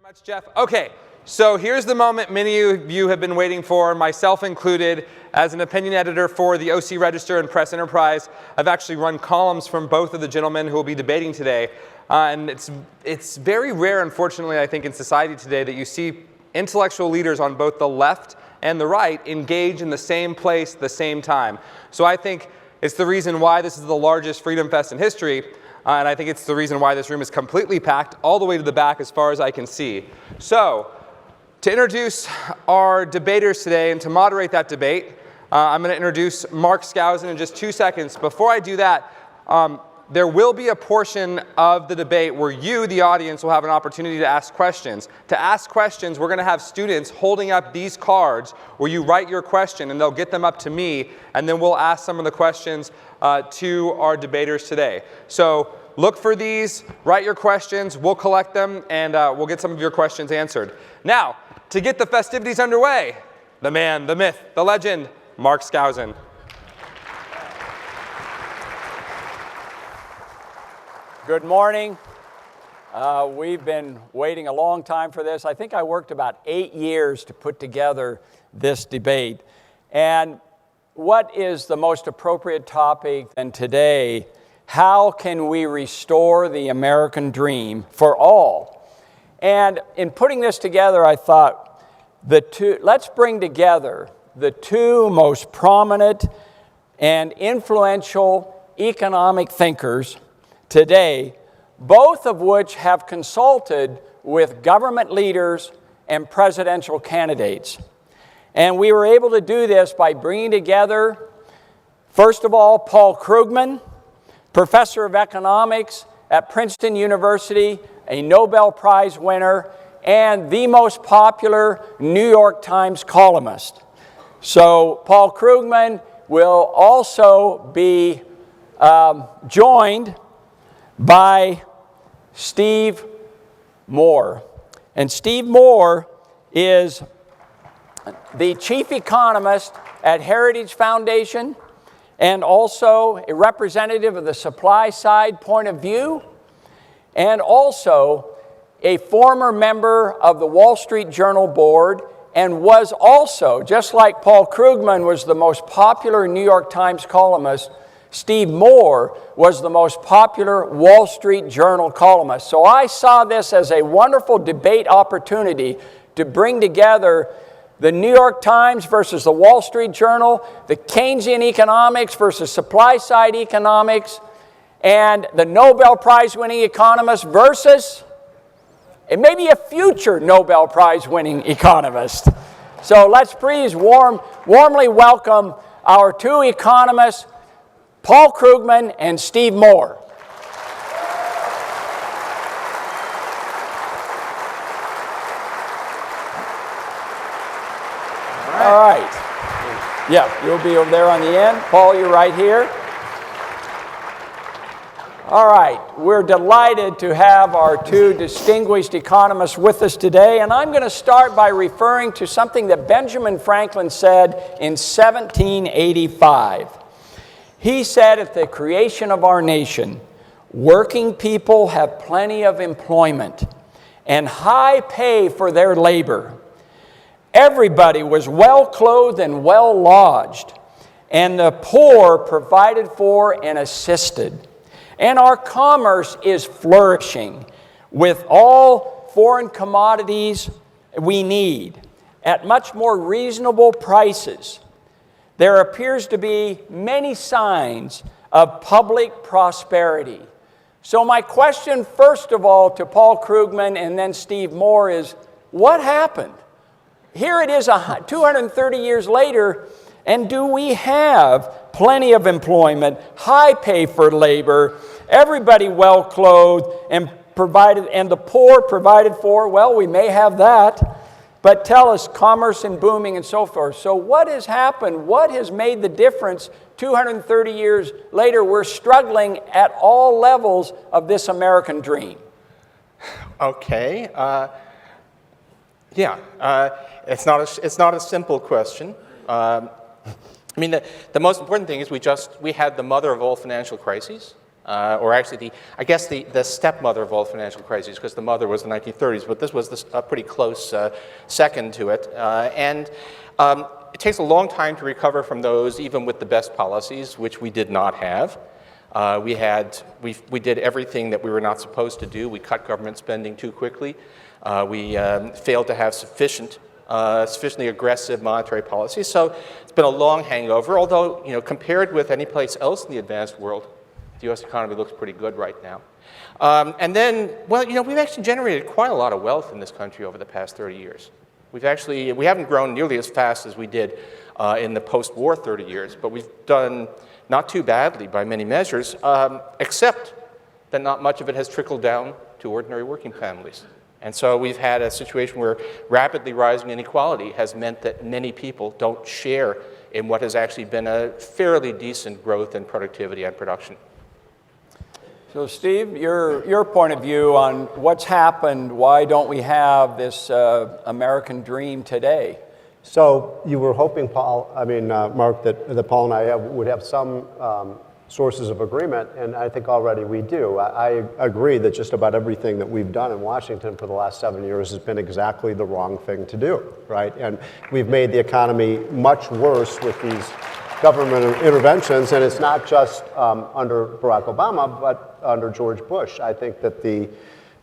Much, Jeff. Okay, so here's the moment many of you have been waiting for, myself included. As an opinion editor for the OC Register and Press Enterprise, I've actually run columns from both of the gentlemen who will be debating today. And it's very rare, unfortunately, I think, in society today that you see intellectual leaders on both the left and the right engage in the same place at the same time. So I think it's the reason why this is the largest FreedomFest in history. And I think it's the reason why this room is completely packed all the way to the back as far as I can see. So, to introduce our debaters today and to moderate that debate, I'm going to introduce Mark Skousen in just 2 seconds. Before I do that, there will be a portion of the debate where you, the audience, will have an opportunity to ask questions. To ask questions, we're going to have students holding up these cards where you write your question and they'll get them up to me, and then we'll ask some of the questions to our debaters today. So look for these, write your questions, we'll collect them, and we'll get some of your questions answered. Now, to get the festivities underway, the man, the myth, the legend, Mark Skousen. Good morning. We've been waiting a long time for this. I think I worked about 8 years to put together this debate. And what is the most appropriate topic than today? How can we restore the American dream for all? And in putting this together, I thought let's bring together the two most prominent and influential economic thinkers today, both of which have consulted with government leaders and presidential candidates. And we were able to do this by bringing together, first of all, Paul Krugman, professor of economics at Princeton University, a Nobel Prize winner, and the most popular New York Times columnist. So Paul Krugman will also be joined by Steve Moore. And Steve Moore is the chief economist at Heritage Foundation and also a representative of the supply side point of view, and also a former member of the Wall Street Journal board, and was also, just like Paul Krugman was the most popular New York Times columnist, Steve Moore was the most popular Wall Street Journal columnist. So I saw this as a wonderful debate opportunity to bring together the New York Times versus the Wall Street Journal, the Keynesian economics versus supply-side economics, and the Nobel Prize-winning economist versus maybe a future Nobel Prize-winning economist. So let's please warmly welcome our two economists, Paul Krugman and Steve Moore. All right. Yeah, you'll be over there on the end. Paul, you're right here. All right. We're delighted to have our two distinguished economists with us today, and I'm going to start by referring to something that Benjamin Franklin said in 1785. He said, at the creation of our nation, working people have plenty of employment and high pay for their labor. Everybody was well clothed and well lodged, and the poor provided for and assisted. And our commerce is flourishing with all foreign commodities we need at much more reasonable prices. There appears to be many signs of public prosperity. So my question, first of all, to Paul Krugman and then Steve Moore is, what happened? Here it is 230 years later, and do we have plenty of employment, high pay for labor, everybody well clothed and provided, and the poor provided for? Well, we may have that. But tell us, commerce and booming and so forth. So what has happened? What has made the difference 230 years later? We're struggling at all levels of this American dream. Okay. It's not a simple question. I mean, the most important thing is we had the mother of all financial crises. or actually I guess the stepmother of all financial crises, because the mother was the 1930s, but this was a pretty close second to it. It takes a long time to recover from those, even with the best policies, which we did not have. We did everything that we were not supposed to do. We cut government spending too quickly. We failed to have sufficiently aggressive monetary policy. So it's been a long hangover, although, compared with any place else in the advanced world, the U.S. economy looks pretty good right now. And then, we've actually generated quite a lot of wealth in this country over the past 30 years. We haven't grown nearly as fast as we did in the post-war 30 years, but we've done not too badly by many measures, except that not much of it has trickled down to ordinary working families. And so we've had a situation where rapidly rising inequality has meant that many people don't share in what has actually been a fairly decent growth in productivity and production. So Steve, your point of view on what's happened, why don't we have this American dream today? So you were hoping, Mark, that Paul and I would have some sources of agreement, and I think already we do. I agree that just about everything that we've done in Washington for the last 7 years has been exactly the wrong thing to do, right? And we've made the economy much worse with these government interventions, and it's not just under Barack Obama, but under George Bush. I think that the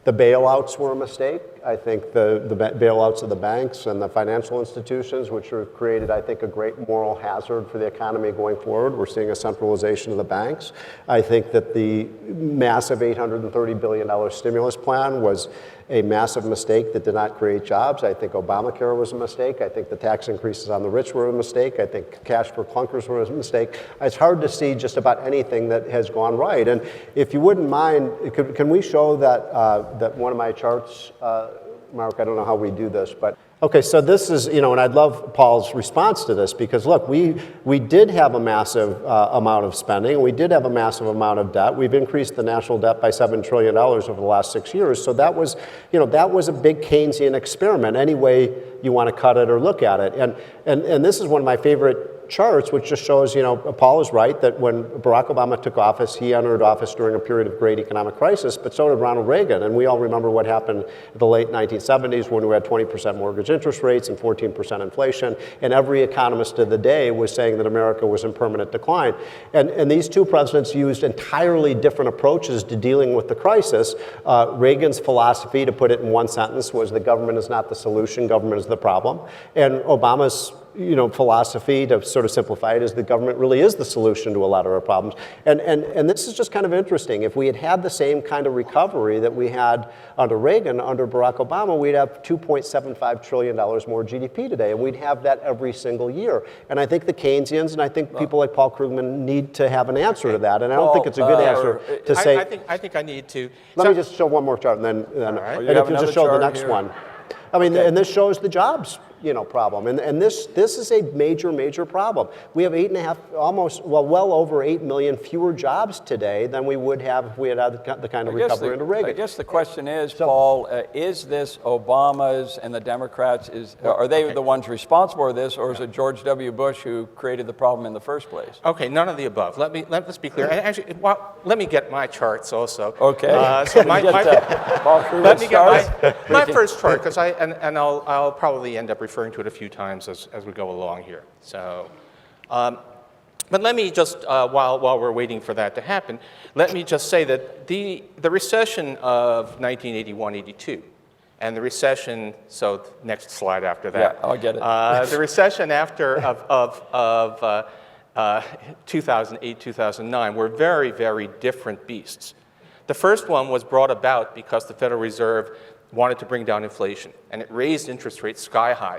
bailouts were a mistake. I think the bailouts of the banks and the financial institutions, which have created, I think, a great moral hazard for the economy going forward. We're seeing a centralization of the banks. I think that the massive $830 billion stimulus plan was a massive mistake that did not create jobs. I think Obamacare was a mistake. I think the tax increases on the rich were a mistake. I think cash for clunkers were a mistake. It's hard to see just about anything that has gone right. And if you wouldn't mind, can we show that one of my charts, Mark? I don't know how we do this, but okay, so this is, and I'd love Paul's response to this, because look, we did have a massive amount of spending. We did have a massive amount of debt. We've increased the national debt by $7 trillion over the last 6 years. So that was, that was a big Keynesian experiment, any way you want to cut it or look at it. And this is one of my favorite charts, which just shows, Paul is right that when Barack Obama took office, he entered office during a period of great economic crisis, but so did Ronald Reagan. And we all remember what happened in the late 1970s when we had 20% mortgage interest rates and 14% inflation. And every economist of the day was saying that America was in permanent decline. And these two presidents used entirely different approaches to dealing with the crisis. Reagan's philosophy, to put it in one sentence, was the government is not the solution, government is the problem. And Obama's philosophy, to sort of simplify it, is the government really is the solution to a lot of our problems. And this is just kind of interesting. If we had had the same kind of recovery that we had under Reagan, under Barack Obama, we'd have $2.75 trillion more GDP today, and we'd have that every single year. And I think the Keynesians and I think people like Paul Krugman need to have an answer to that. And I don't think it's a good answer to say. I think I need to. Let me just show one more chart, and then right. and if you just show the next here? one. And this shows the jobs, problem. And this is a major problem. We have well over 8 million fewer jobs today than we would have if we had had the kind of recovery under Reagan. I guess the question is, Paul, is this Obama's and the Democrats, are they the ones responsible for this, or is it George W. Bush who created the problem in the first place? Okay, none of the above. Let's be clear. And actually, let me get my charts also. Okay. So let me get my first chart, because I'll probably end up referring to it a few times as we go along here. So, but let me just, while we're waiting for that to happen, let me just say that the recession of 1981-82 and the recession, so next slide after that. Yeah, I'll get it. The recession of 2008-2009 were very, very different beasts. The first one was brought about because the Federal Reserve wanted to bring down inflation, and it raised interest rates sky high.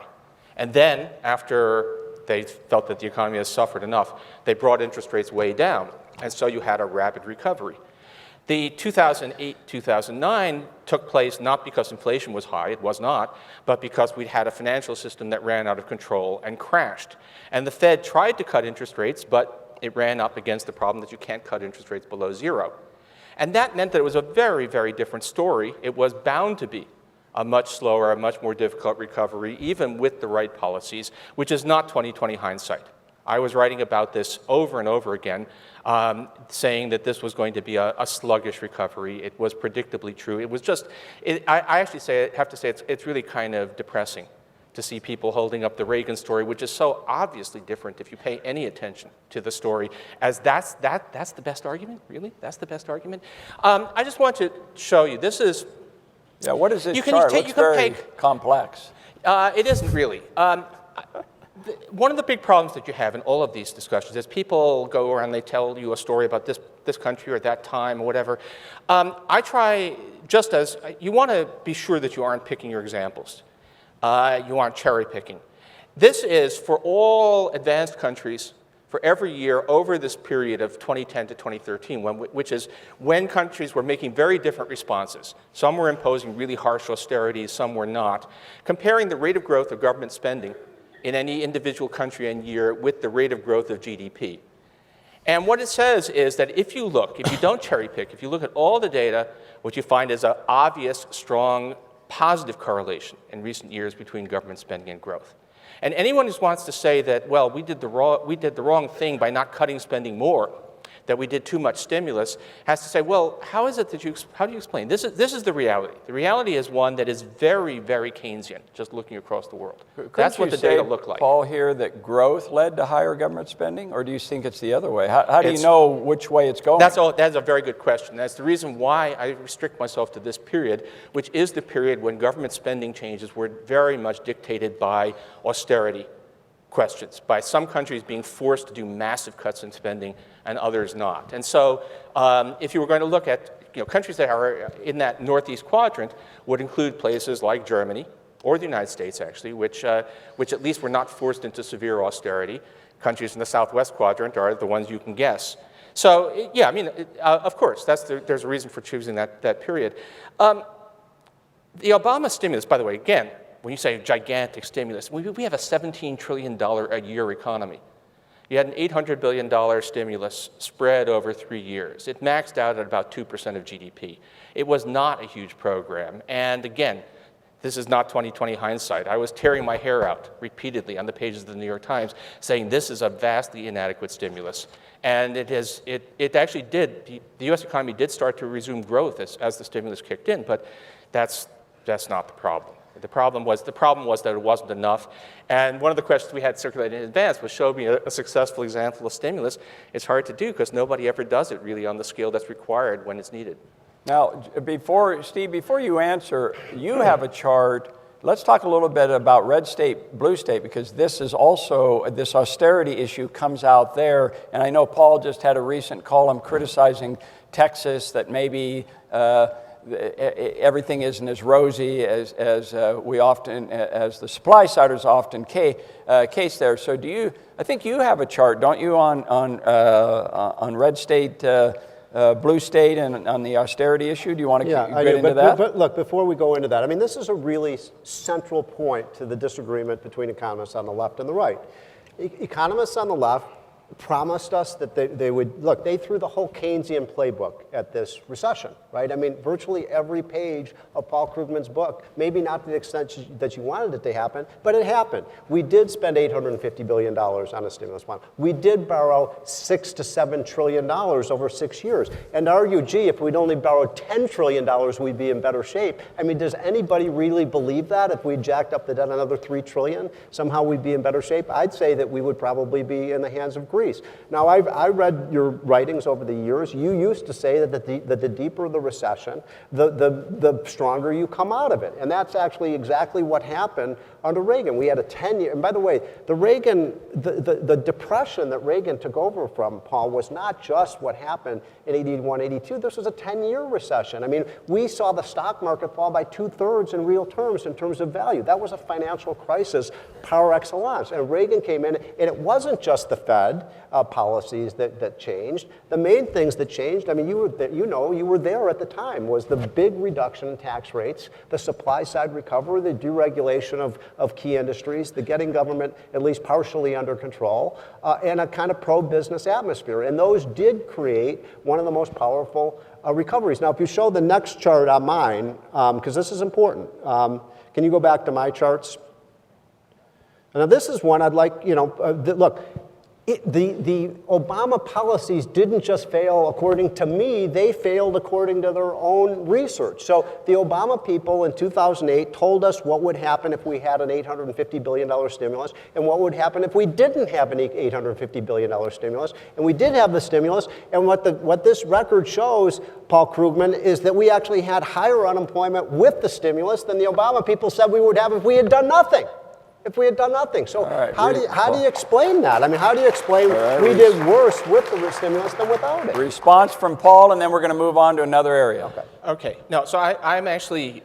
And then, after they felt that the economy has suffered enough, they brought interest rates way down, and so you had a rapid recovery. The 2008-2009 took place not because inflation was high, it was not, but because we had a financial system that ran out of control and crashed. And the Fed tried to cut interest rates, but it ran up against the problem that you can't cut interest rates below zero. And that meant that it was a very, very different story. It was bound to be a much slower, a much more difficult recovery, even with the right policies, which is not 20/20 hindsight. I was writing about this over and over again, saying that this was going to be a sluggish recovery. It was predictably true. It was just, I actually have to say it's really kind of depressing to see people holding up the Reagan story, which is so obviously different if you pay any attention to the story, as that's the best argument? Really? That's the best argument? I just want to show you, this is... Yeah, what is this chart? It looks very complex. It isn't really. One of the big problems that you have in all of these discussions is people go around and they tell you a story about this country or that time or whatever. I try, just as, you want to be sure that you aren't picking your examples. You aren't cherry picking. This is for all advanced countries for every year over this period of 2010 to 2013, which is when countries were making very different responses. Some were imposing really harsh austerities, some were not. Comparing the rate of growth of government spending in any individual country and year with the rate of growth of GDP. And what it says is that if you don't cherry pick, if you look at all the data, what you find is an obvious, strong, positive correlation in recent years between government spending and growth. And anyone who wants to say that, well, we did the wrong thing by not cutting spending more, that we did too much stimulus, has to say, well, how do you explain? This is the reality. The reality is one that is very, very Keynesian, just looking across the world. That's what the data look like. Paul, here that growth led to higher government spending, or do you think it's the other way? How do you know which way it's going? That's a very good question. That's the reason why I restrict myself to this period, which is the period when government spending changes were very much dictated by austerity questions, by some countries being forced to do massive cuts in spending and others not. And so if you were going to look at countries that are in that northeast quadrant, would include places like Germany, or the United States actually, which at least were not forced into severe austerity. Countries in the southwest quadrant are the ones you can guess. So yeah, I mean, of course, there's a reason for choosing that period. The Obama stimulus, by the way, again, when you say gigantic stimulus, we have a $17 trillion a year economy. You had an $800 billion stimulus spread over 3 years. It maxed out at about 2% of GDP. It was not a huge program. And again, this is not 20/20 hindsight. I was tearing my hair out repeatedly on the pages of the New York Times saying this is a vastly inadequate stimulus. And it actually did, the US economy did start to resume growth as the stimulus kicked in, but that's not the problem. The problem was that it wasn't enough. And one of the questions we had circulated in advance was, show me a successful example of stimulus. It's hard to do because nobody ever does it really on the scale that's required when it's needed. Now, Steve, before you answer, you have a chart. Let's talk a little bit about red state, blue state, because this is also, this austerity issue comes out there. And I know Paul just had a recent column criticizing Texas, that maybe everything isn't as rosy as the supply siders often case there. So I think you have a chart, don't you, on red state, blue state, and on the austerity issue? Do you want to get into that? But look, before we go into that, I mean, this is a really central point to the disagreement between economists on the left and the right. Economists on the left promised us that they would, look, they threw the whole Keynesian playbook at this recession, right? I mean, virtually every page of Paul Krugman's book, maybe not to the extent that you wanted it to happen, but it happened. We did spend $850 billion on a stimulus plan. We did borrow $6 to $7 trillion over 6 years. And argue, gee, if we'd only borrowed $10 trillion, we'd be in better shape. I mean, does anybody really believe that? If we jacked up the debt another $3 trillion, somehow we'd be in better shape? I'd say that we would probably be in the hands of Greece. Now, I read your writings over the years. You used to say that the deeper the recession, the stronger you come out of it. And that's actually exactly what happened under Reagan. We had a 10-year, and by the way, the depression that Reagan took over from, Paul, was not just what happened in 81, 82. This was a 10-year recession. I mean, we saw the stock market fall by 2/3 in real terms in terms of value. That was a financial crisis par excellence. And Reagan came in, and it wasn't just the Fed policies that changed. The main things that changed, I mean, you were there at the time, was the big reduction in tax rates, the supply side recovery, the deregulation of key industries, the getting government at least partially under control, and a kind of pro-business atmosphere. And those did create one of the most powerful recoveries. Now, if you show the next chart on mine, because this is important, can you go back to my charts? Now, this is one I'd like, look, The Obama policies didn't just fail according to me, they failed according to their own research. So the Obama people in 2008 told us what would happen if we had an $850 billion stimulus and what would happen if we didn't have an $850 billion stimulus. And we did have the stimulus, and what this record shows, Paul Krugman, is that we actually had higher unemployment with the stimulus than the Obama people said we would have if we had done nothing. So right, how do you explain that? I mean, how do you explain we did worse with the stimulus than without it? Response from Paul, and then we're going to move on to another area. Okay. No, so I'm actually,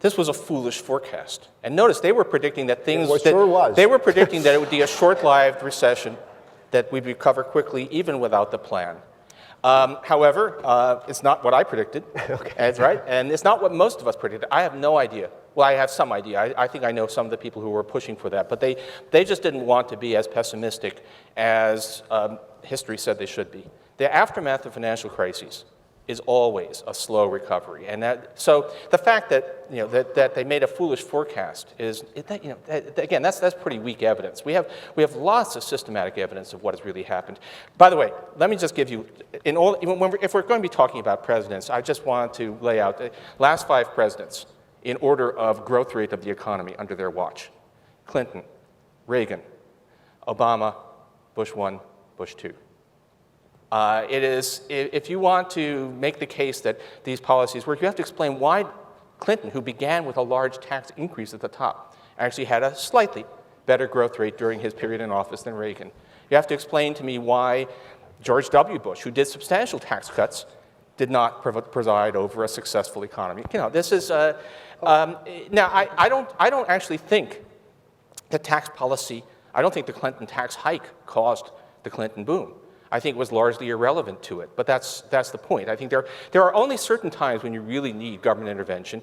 this was a foolish forecast. And notice they were predicting that things... It sure was. They were predicting that it would be a short-lived recession, that we'd recover quickly even without the plan. However, it's not what I predicted. Okay. That's right. And it's not what most of us predicted. I have no idea. Well, I have some idea. I think I know some of the people who were pushing for that. But they just didn't want to be as pessimistic as history said they should be. The aftermath of financial crises is always a slow recovery. And so the fact that, that they made a foolish forecast is, again, that's pretty weak evidence. We have lots of systematic evidence of what has really happened. By the way, let me just give you, if we're going to be talking about presidents, I just want to lay out the last 5 presidents in order of growth rate of the economy under their watch: Clinton, Reagan, Obama, Bush 1, Bush 2. If you want to make the case that these policies work, you have to explain why Clinton, who began with a large tax increase at the top, actually had a slightly better growth rate during his period in office than Reagan. You have to explain to me why George W. Bush, who did substantial tax cuts, did not preside over a successful economy. This is now I don't actually think the tax policy. I don't think the Clinton tax hike caused the Clinton boom. I think it was largely irrelevant to it, but that's the point. I think there are only certain times when you really need government intervention.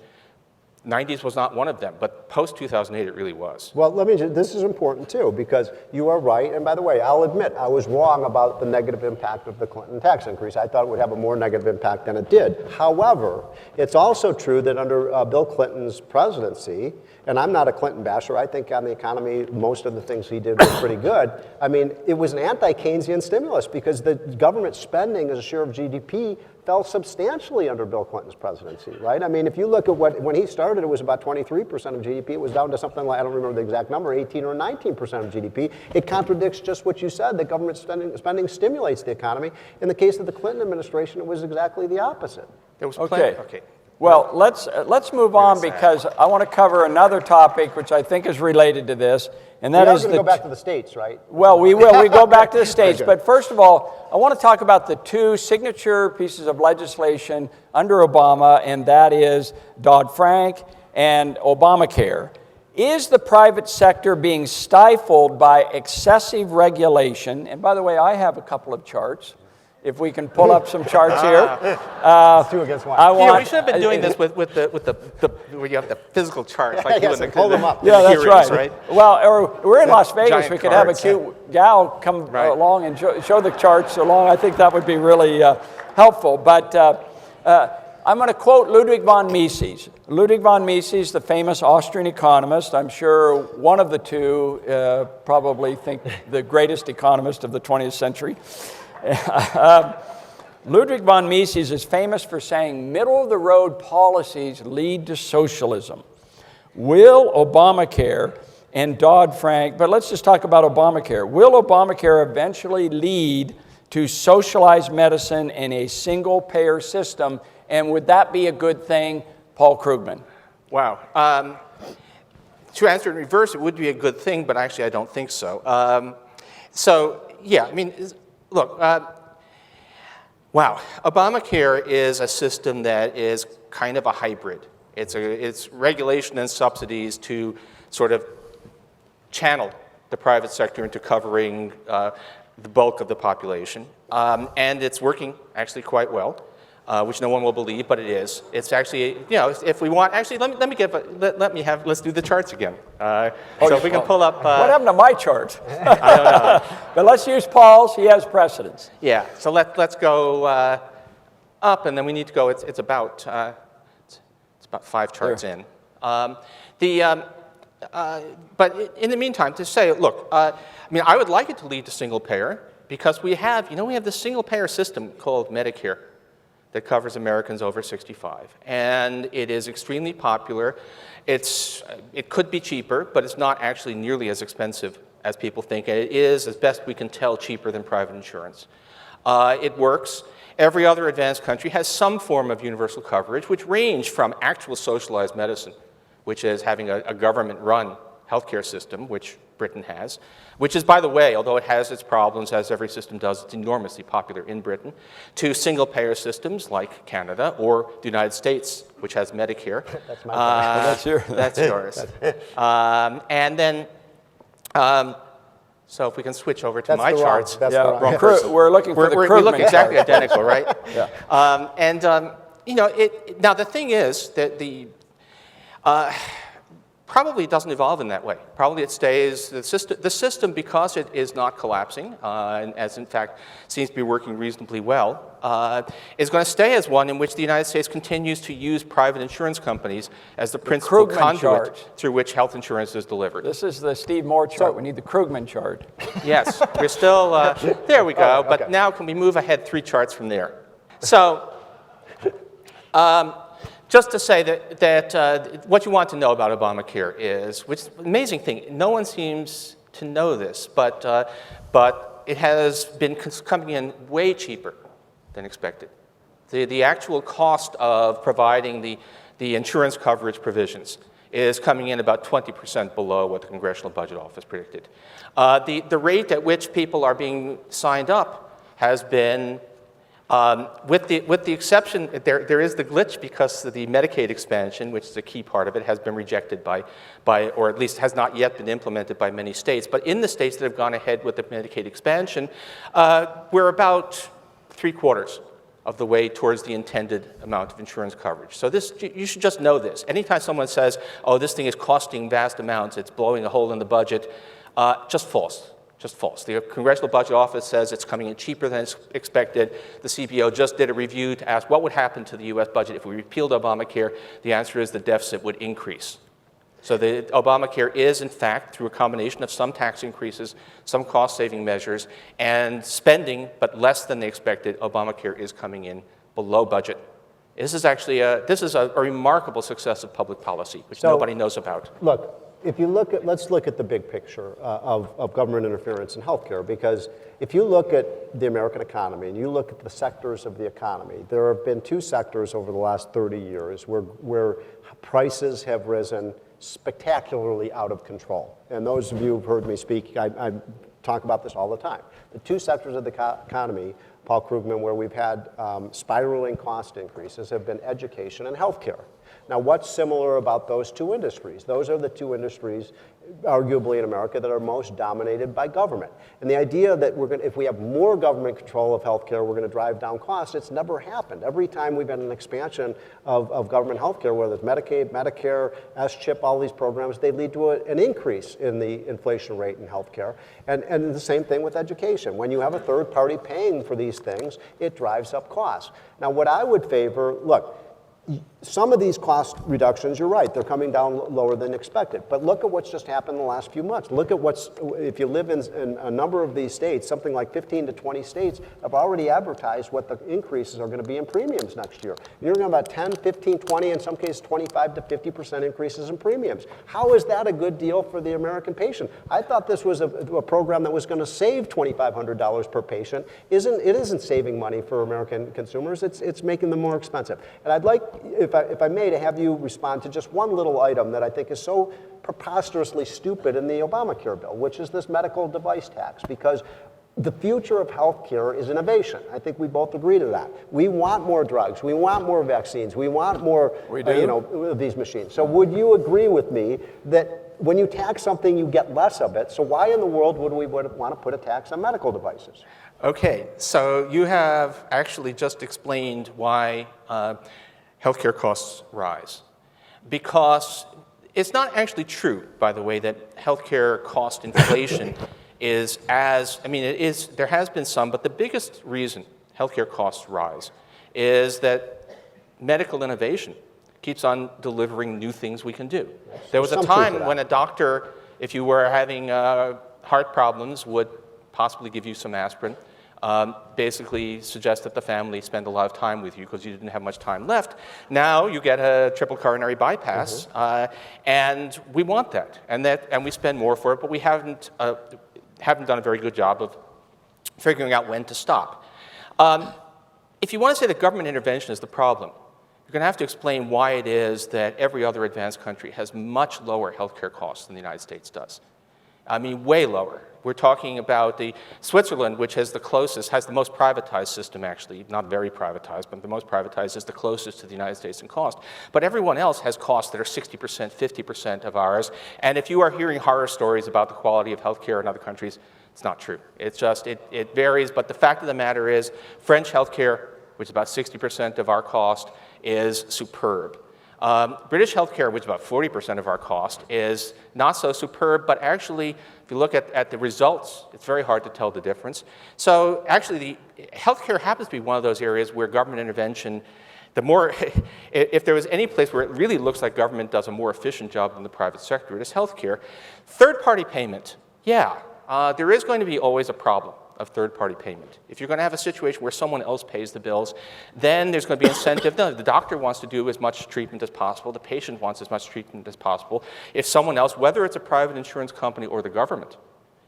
90s was not one of them, but post-2008 it really was. Well, this is important too, because you are right, and by the way, I'll admit, I was wrong about the negative impact of the Clinton tax increase. I thought it would have a more negative impact than it did. However, it's also true that under Bill Clinton's presidency, and I'm not a Clinton basher, I think on the economy, most of the things he did were pretty good. I mean, it was an anti-Keynesian stimulus because the government spending as a share of GDP fell substantially under Bill Clinton's presidency, right? I mean, if you look at when he started, it was about 23% of GDP. It was down to something like, I don't remember the exact number, 18 or 19% of GDP. It contradicts just what you said, that government spending stimulates the economy. In the case of the Clinton administration, it was exactly the opposite. There was Okay. Well, let's move on, because I want to cover another topic which I think is related to this, and that is going to go back to the states, right? Well, we will. We go back to the states, but first of all, I want to talk about the 2 signature pieces of legislation under Obama, and that is Dodd-Frank and Obamacare. Is the private sector being stifled by excessive regulation? And by the way, I have a couple of charts. If we can pull up some charts here. 2 against 1. We should have been doing this with the where you have the physical charts. Like yes, hold them up. Yeah, that's hearings, right. Well, or we're in Las Vegas. Giant We could cards, have a cute gal come along and show the charts along. I think that would be really helpful. But I'm going to quote Ludwig von Mises. Ludwig von Mises, the famous Austrian economist. I'm sure one of the 2 probably think the greatest economist of the 20th century. Ludwig von Mises is famous for saying middle-of-the-road policies lead to socialism. Will Obamacare and Dodd-Frank, but let's just talk about Obamacare. Will Obamacare eventually lead to socialized medicine and a single-payer system? And would that be a good thing, Paul Krugman? Wow. To answer in reverse, it would be a good thing, but actually I don't think so. Yeah, I mean, look, wow. Obamacare is a system that is kind of a hybrid. It's regulation and subsidies to sort of channel the private sector into covering the bulk of the population. And it's working actually quite well, which no one will believe, but it is. It's actually, if we want, actually, let's do the charts again. If we can pull up. What happened to my chart? I don't know. But let's use Paul's. He has precedence. Yeah. So let's go up, and then we need to go. It's about 5 charts in. but in the meantime, to say, look, I mean, I would like it to lead to single payer because we have this single payer system called Medicare that covers Americans over 65, and it is extremely popular. It could be cheaper, but it's not actually nearly as expensive as people think. And it is, as best we can tell, cheaper than private insurance. It works. Every other advanced country has some form of universal coverage, which range from actual socialized medicine, which is having a government-run healthcare system, which Britain has, which is, by the way, although it has its problems, as every system does, it's enormously popular in Britain, to single-payer systems like Canada or the United States, which has Medicare. That's my That's yours. And then, so if we can switch over to my charts. That's Yeah, the wrong. well, we're looking for the We Krugman look exactly chart. identical, right? Yeah. Now the thing is that probably it doesn't evolve in that way. Probably it stays, the system, because it is not collapsing, and as in fact seems to be working reasonably well, is going to stay as one in which the United States continues to use private insurance companies as the principal Krugman conduit chart. through which health insurance is delivered. This is the Steve Moore chart. We need the Krugman chart. Yes, we're still, there we go, okay. but now can we move ahead 3 charts from there? So, just to say that what you want to know about Obamacare is, which is an amazing thing, no one seems to know this, but it has been coming in way cheaper than expected. The actual cost of providing the insurance coverage provisions is coming in about 20% below what the Congressional Budget Office predicted. The rate at which people are being signed up has been, with the exception, there is the glitch because the Medicaid expansion, which is a key part of it, has been rejected by, or at least has not yet been implemented by many states. But in the states that have gone ahead with the Medicaid expansion, we're about 3/4 of the way towards the intended amount of insurance coverage. So you should just know this. Anytime someone says, oh, this thing is costing vast amounts, it's blowing a hole in the budget, just false. Just false. The Congressional Budget Office says it's coming in cheaper than expected. The CBO just did a review to ask what would happen to the US budget if we repealed Obamacare. The answer is the deficit would increase. So the Obamacare is, in fact, through a combination of some tax increases, some cost-saving measures, and spending, but less than they expected, Obamacare is coming in below budget. This is actually a remarkable success of public policy, which nobody knows about. Look, if you let's look at the big picture of government interference in healthcare, because if you look at the American economy and you look at the sectors of the economy, there have been 2 sectors over the last 30 years where prices have risen spectacularly out of control. And those of you who've heard me speak, I talk about this all the time. The 2 sectors of the economy, Paul Krugman, where we've had spiraling cost increases have been education and healthcare. Now, what's similar about those 2 industries? Those are the 2 industries, arguably in America, that are most dominated by government. And the idea that if we have more government control of healthcare, we're going to drive down costs, it's never happened. Every time we've had an expansion of government healthcare, whether it's Medicaid, Medicare, S-CHIP, all these programs, they lead to an increase in the inflation rate in healthcare. And the same thing with education. When you have a third party paying for these things, it drives up costs. Now, what I would favor, look, some of these cost reductions, you're right, they're coming down lower than expected. But look at what's just happened in the last few months. Look at if you live in a number of these states, something like 15 to 20 states have already advertised what the increases are going to be in premiums next year. You're talking about 10, 15, 20, in some cases 25 to 50% increases in premiums. How is that a good deal for the American patient? I thought this was a program that was going to save $2,500 per patient. It isn't saving money for American consumers, it's making them more expensive. And I'd like, if I may, to have you respond to just one little item that I think is so preposterously stupid in the Obamacare bill, which is this medical device tax, because the future of healthcare is innovation. I think we both agree to that. We want more drugs. We want more vaccines. We want more of these machines. So would you agree with me that when you tax something, you get less of it? So why in the world would we want to put a tax on medical devices? Okay, so you have actually just explained why healthcare costs rise. Because it's not actually true, by the way, that healthcare cost inflation is there has been some, but the biggest reason healthcare costs rise is that medical innovation keeps on delivering new things we can do. There was a Some truth to time that. when a doctor, if you were having heart problems, would possibly give you some aspirin, basically suggest that the family spend a lot of time with you because you didn't have much time left. Now you get a triple coronary bypass, and we want that, and we spend more for it, but we haven't done a very good job of figuring out when to stop. If you want to say that government intervention is the problem, you're going to have to explain why it is that every other advanced country has much lower healthcare costs than the United States does. I mean, way lower. We're talking about Switzerland, which has the most privatized system, actually, not very privatized, but the most privatized is the closest to the United States in cost. But everyone else has costs that are 60%, 50% of ours. And if you are hearing horror stories about the quality of healthcare in other countries, it's not true. It's just, it varies. But the fact of the matter is, French healthcare, which is about 60% of our cost, is superb. British healthcare, which is about 40% of our cost, is not so superb, but actually, if you look at the results, it's very hard to tell the difference. So actually, healthcare happens to be one of those areas where government intervention, if there was any place where it really looks like government does a more efficient job than the private sector, it is healthcare. Third-party payment, there is going to be always a problem of third-party payment. If you're going to have a situation where someone else pays the bills, then there's going to be incentive. No, the doctor wants to do as much treatment as possible. The patient wants as much treatment as possible. If someone else, whether it's a private insurance company or the government,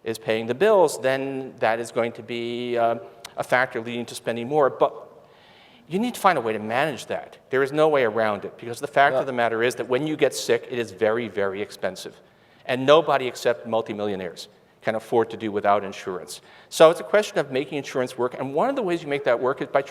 is paying the bills, then that is going to be a factor leading to spending more. But you need to find a way to manage that. There is no way around it, because the fact of the matter is that when you get sick, it is very, very expensive. And nobody except multimillionaires can afford to do without insurance. So it's a question of making insurance work, and one of the ways you make that work is by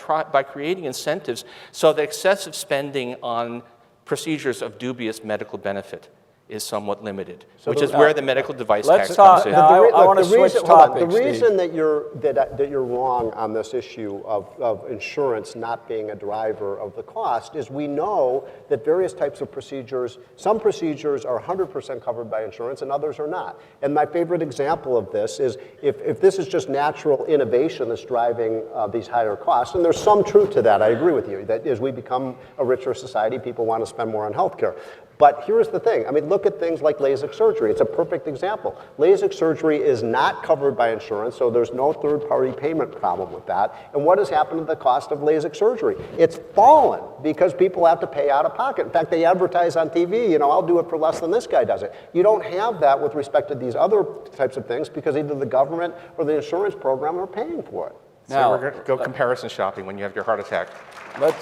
creating incentives so that excessive spending on procedures of dubious medical benefit is somewhat limited, which is where the medical device tax comes in. Now, I want to switch topics, The reason Steve. that you're wrong on this issue of insurance not being a driver of the cost is we know that various types of procedures, some procedures are 100% covered by insurance and others are not. And my favorite example of this is if this is just natural innovation that's driving these higher costs, and there's some truth to that, I agree with you, that as we become a richer society, people want to spend more on healthcare. But here's the thing. I mean, look at things like LASIK surgery. It's a perfect example. LASIK surgery is not covered by insurance, so there's no third-party payment problem with that. And what has happened to the cost of LASIK surgery? It's fallen because people have to pay out of pocket. In fact, they advertise on TV, I'll do it for less than this guy does it. You don't have that with respect to these other types of things because either the government or the insurance program are paying for it. So we're going to go comparison shopping when you have your heart attack. You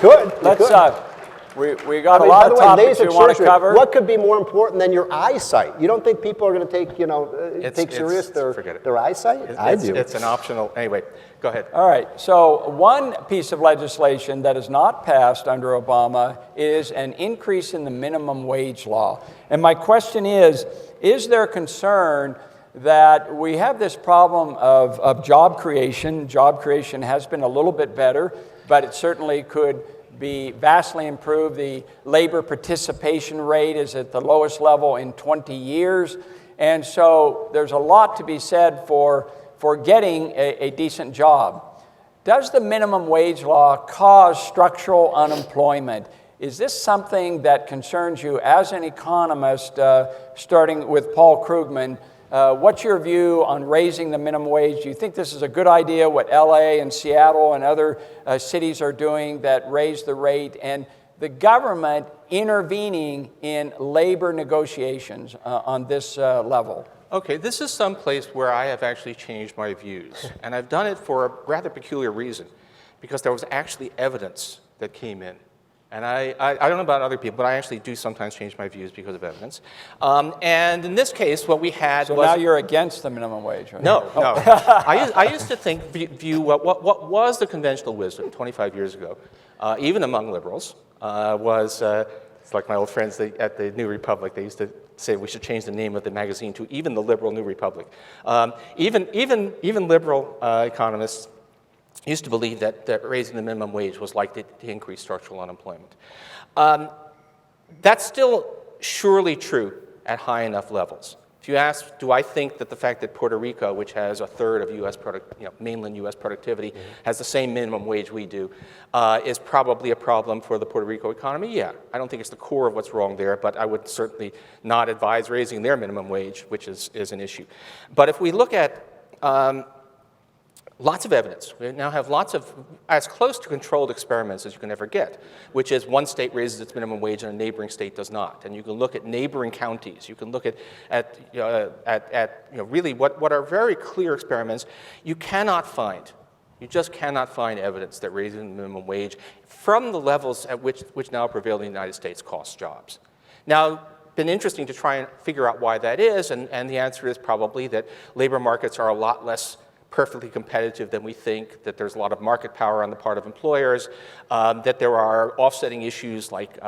could. We got a lot of topics we want to cover. What could be more important than your eyesight? You don't think people are going to take serious their eyesight? I do. It's an optional. Anyway, go ahead. All right. So one piece of legislation that is not passed under Obama is an increase in the minimum wage law. And my question is there concern that we have this problem of job creation? Job creation has been a little bit better, but it certainly could be vastly improved. The labor participation rate is at the lowest level in 20 years. And so there's a lot to be said for getting a decent job. Does the minimum wage law cause structural unemployment? Is this something that concerns you as an economist, starting with Paul Krugman? What's your view on raising the minimum wage? Do you think this is a good idea, what LA and Seattle and other cities are doing that raise the rate, and the government intervening in labor negotiations on this level? Okay, this is some place where I have actually changed my views, and I've done it for a rather peculiar reason, because there was actually evidence that came in. And I don't know about other people, but I actually do sometimes change my views because of evidence. And in this case, what we had was... So now you're against the minimum wage, right? No. I used to view what was the conventional wisdom 25 years ago, even among liberals, was, it's like my old friends at the New Republic, they used to say we should change the name of the magazine to even the liberal New Republic. Even liberal economists used to believe that raising the minimum wage was likely to increase structural unemployment. That's still surely true at high enough levels. If you ask, do I think that the fact that Puerto Rico, which has a third of mainland U.S. productivity, has the same minimum wage we do, is probably a problem for the Puerto Rico economy? Yeah. I don't think it's the core of what's wrong there, but I would certainly not advise raising their minimum wage, which is an issue. But if we look at lots of evidence. We now have lots of, as close to controlled experiments as you can ever get, which is one state raises its minimum wage and a neighboring state does not. And you can look at neighboring counties. You can look at really what are very clear experiments. You just cannot find evidence that raising the minimum wage from the levels at which now prevail in the United States costs jobs. Now, been interesting to try and figure out why that is, and the answer is probably that labor markets are a lot less perfectly competitive than we think, that there's a lot of market power on the part of employers, that there are offsetting issues like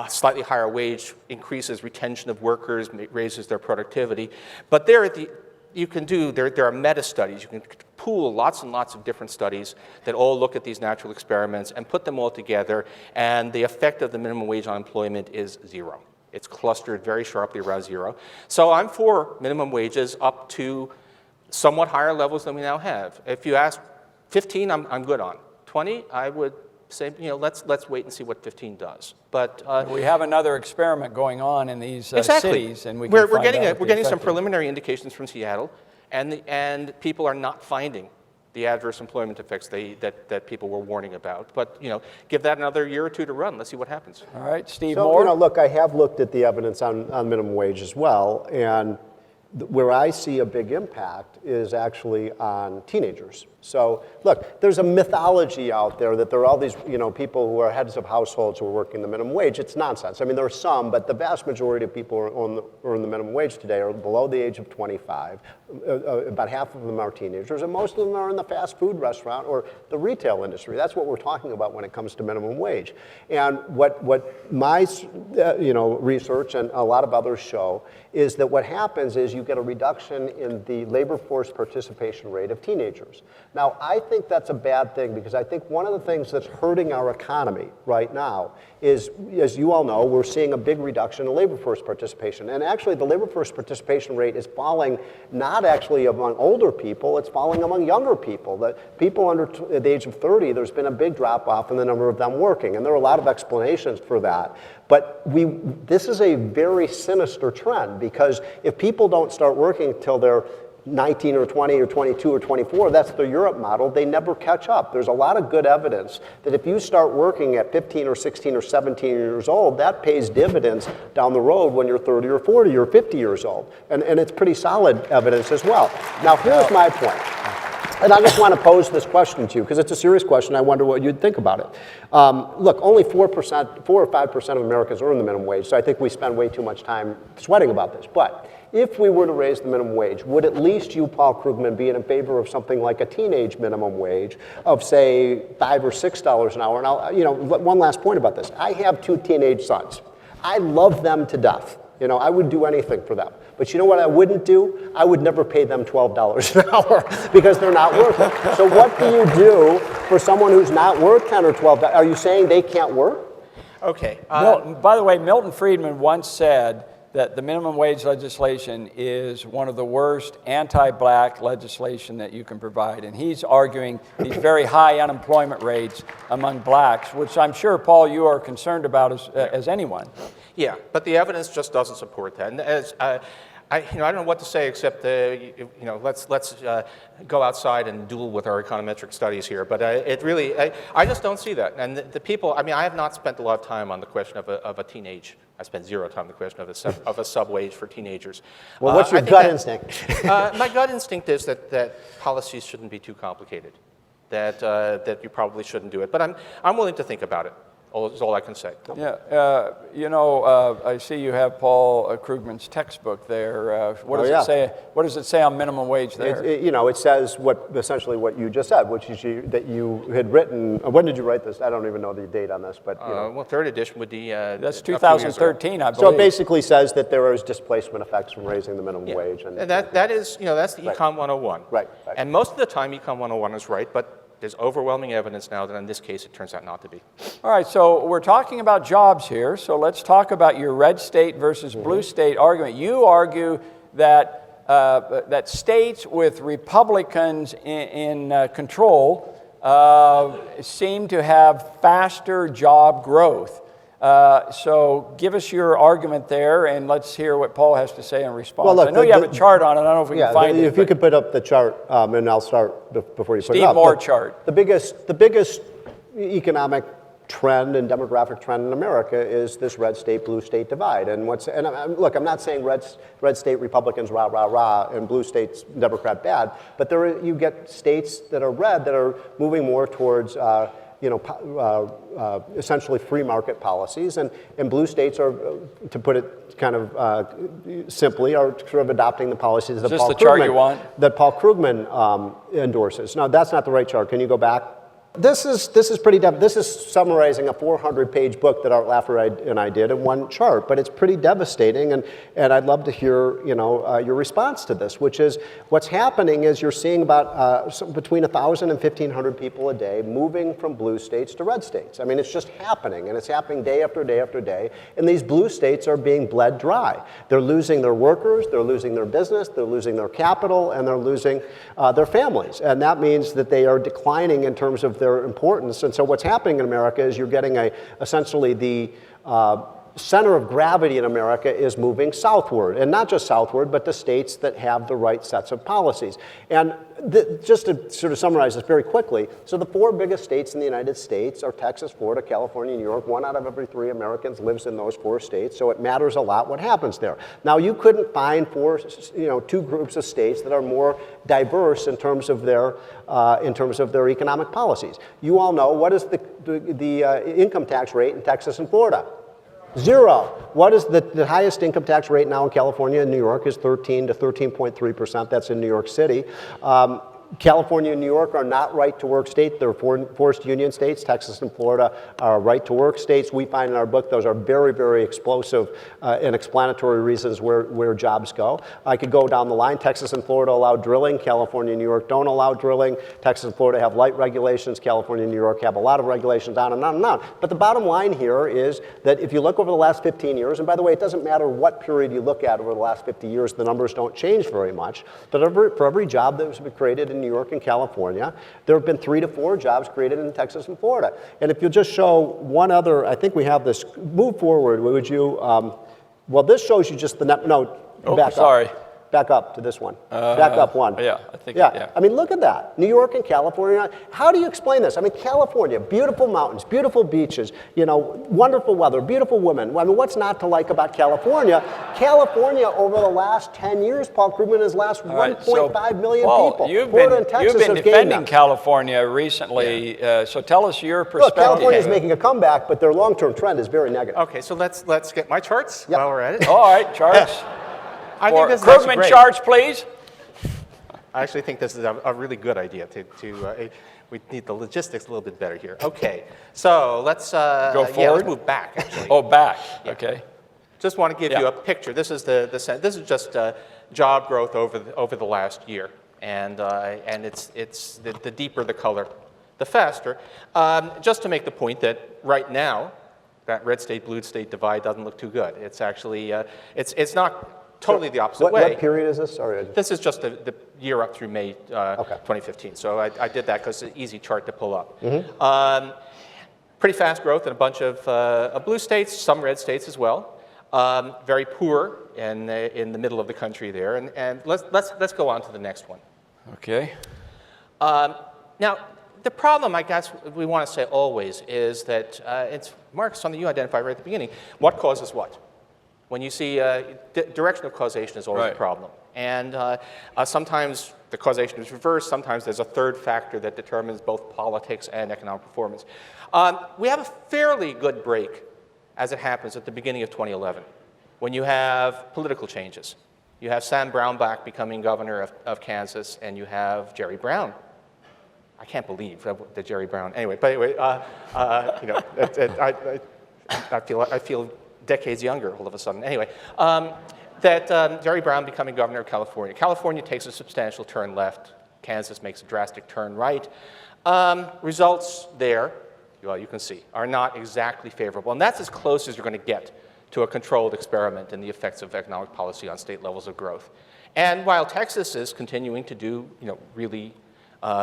slightly higher wage increases retention of workers, raises their productivity. But there are meta studies. You can pool lots and lots of different studies that all look at these natural experiments and put them all together, and the effect of the minimum wage on employment is zero. It's clustered very sharply around zero. So I'm for minimum wages up to somewhat higher levels than we now have. If you ask 15, I'm good on. 20, I would say, let's wait and see what 15 does. But we have another experiment going on in these cities, and we're getting some preliminary indications from Seattle, and people are not finding the adverse employment effects that people were warning about. But give that another year or two to run. Let's see what happens. All right, Steve Moore. Look, I have looked at the evidence on minimum wage as well, and where I see a big impact is actually on teenagers. So, look, there's a mythology out there that there are all these, people who are heads of households who are working the minimum wage. It's nonsense. I mean, there are some, but the vast majority of people who earn the minimum wage today are below the age of 25. About half of them are teenagers, and most of them are in the fast food restaurant or the retail industry. That's what we're talking about when it comes to minimum wage. And what my, research and a lot of others show is that what happens is you get a reduction in the labor force participation rate of teenagers. Now, I think that's a bad thing because I think one of the things that's hurting our economy right now is, as you all know, we're seeing a big reduction in labor force participation. And actually, the labor force participation rate is falling not actually among older people, it's falling among younger people. The people under the age of 30, there's been a big drop-off in the number of them working, and there are a lot of explanations for that. But this is a very sinister trend because if people don't start working until they're 19 or 20 or 22 or 24, that's the Europe model, they never catch up. There's a lot of good evidence that if you start working at 15 or 16 or 17 years old, that pays dividends down the road when you're 30 or 40 or 50 years old. And it's pretty solid evidence as well. Now, here's my point. And I just want to pose this question to you because it's a serious question. I wonder what you'd think about it. Look, only 4% or 5% of Americans earn the minimum wage, so I think we spend way too much time sweating about this. But if we were to raise the minimum wage, would at least you, Paul Krugman, be in favor of something like a teenage minimum wage of, say, $5 or $6 an hour? And one last point about this. I have 2 teenage sons. I love them to death. I would do anything for them. But you know what I wouldn't do? I would never pay them $12 an hour because they're not worth it. So what do you do for someone who's not worth $10 or $12? Are you saying they can't work? Okay. By the way, Milton Friedman once said that the minimum wage legislation is one of the worst anti-black legislation that you can provide. And he's arguing these very high unemployment rates among blacks, which I'm sure, Paul, you are concerned about as anyone. Yeah, but the evidence just doesn't support that. And as I don't know what to say except let's go outside and duel with our econometric studies here. But I just don't see that. And the people, I have not spent a lot of time on the question of a teenage. I spent zero time on the question of a sub-wage for teenagers. Well, what's your gut instinct? My gut instinct is that policies shouldn't be too complicated. That you probably shouldn't do it. But I'm willing to think about it. Is all I can say. Yeah, I see you have Paul Krugman's textbook there. What does it say? What does it say on minimum wage there? It says essentially what you just said, which is that you had written. When did you write this? I don't even know the date on this, but well, third edition would be. That's 2013, I believe. So it basically says that there is displacement effects from raising the minimum wage, and that is that's the Econ 101. Right. And most of the time, Econ 101 is right, but there's overwhelming evidence now that in this case it turns out not to be. All right, so we're talking about jobs here, so let's talk about your red state versus blue state argument. You argue that states with Republicans in control seem to have faster job growth. So give us your argument there, and let's hear what Paul has to say in response. Well, look, I know you have a chart on it. I don't know if we can find it. If you could put up the chart, and I'll start before you put it Steve up. Moore chart. The biggest economic trend and demographic trend in America is this red state, blue state divide. And look, I'm not saying red state Republicans rah, rah, rah, and blue states Democrat bad, but you get states that are red that are moving more towards essentially free market policies, and blue states are, to put it kind of simply, are sort of adopting the policies that Paul Krugman endorses. No, that's not the right chart. Can you go back? This is summarizing a 400-page book that Art Laffer and I did in one chart, but it's pretty devastating, and I'd love to hear your response to this, which is what's happening is you're seeing about between 1,000 and 1,500 people a day moving from blue states to red states. I mean, it's just happening, and it's happening day after day after day, and these blue states are being bled dry. They're losing their workers, they're losing their business, they're losing their capital, and they're losing their families, and that means that they are declining in terms of their importance. And so what's happening in America is you're getting essentially the center of gravity in America is moving southward, and not just southward, but to states that have the right sets of policies. And just to sort of summarize this very quickly, so the four biggest states in the United States are Texas, Florida, California, New York. 1 out of every 3 Americans lives in those 4 states, so it matters a lot what happens there. Now, you couldn't find 2 groups of states that are more diverse in terms of their economic policies. You all know, what is the income tax rate in Texas and Florida? 0. What is the highest income tax rate now in California and New York is 13 to 13.3%. That's in New York City. California and New York are not right-to-work states. They're forced union states. Texas and Florida are right-to-work states. We find in our book those are very, very explosive and explanatory reasons where jobs go. I could go down the line. Texas and Florida allow drilling. California and New York don't allow drilling. Texas and Florida have light regulations. California and New York have a lot of regulations, on and on and on. But the bottom line here is that if you look over the last 15 years, and by the way, it doesn't matter what period you look at over the last 50 years, the numbers don't change very much. But for every job that was created in New York and California, there have been 3 to 4 jobs created in Texas and Florida. And if you'll just show one other, I think we have this, move forward, would you, well, this shows you just the, back up to this one. Back up one. Yeah, I think. Yeah. I mean, look at that. New York and California. How do you explain this? I mean, California, beautiful mountains, beautiful beaches, wonderful weather, beautiful women. I mean, what's not to like about California? California, over the last 10 years, Paul Krugman has lost 1.5 million people. You've been defending California recently, so tell us your perspective. Look, California is making a comeback, but their long-term trend is very negative. Okay, so let's get my charts while we're at it. All right, charts. I think this is Krugman great. charts, please. I actually think this is a really good idea. We need the logistics a little bit better here. Okay, so let's go forward. Yeah, let's move back. Actually. Oh, back. Yeah. Okay. Just want to give you a picture. This is this is just job growth over the last year, and it's the deeper the color, the faster. Just to make the point that right now, that red state blue state divide doesn't look too good. It's actually it's not totally the opposite way. What period is this? Sorry. This is just the year up through May 2015. So I did that because it's an easy chart to pull up. Mm-hmm. Pretty fast growth in a bunch of blue states, some red states as well. Very poor in the middle of the country there. And let's go on to the next one. Okay. Now, the problem, I guess, we want to say always is that it's Mark, something you identified right at the beginning. What causes what? When you see direction of causation is always a problem. And sometimes the causation is reversed. Sometimes there's a third factor that determines both politics and economic performance. We have a fairly good break as it happens at the beginning of 2011 when you have political changes. You have Sam Brownback becoming governor of Kansas, and you have Jerry Brown. I can't believe that Jerry Brown. Anyway, but anyway, I feel decades younger all of a sudden. Anyway, Jerry Brown becoming governor of California. California takes a substantial turn left. Kansas makes a drastic turn right. Results there, well, you can see, are not exactly favorable. And that's as close as you're going to get to a controlled experiment in the effects of economic policy on state levels of growth. And while Texas is continuing to do, really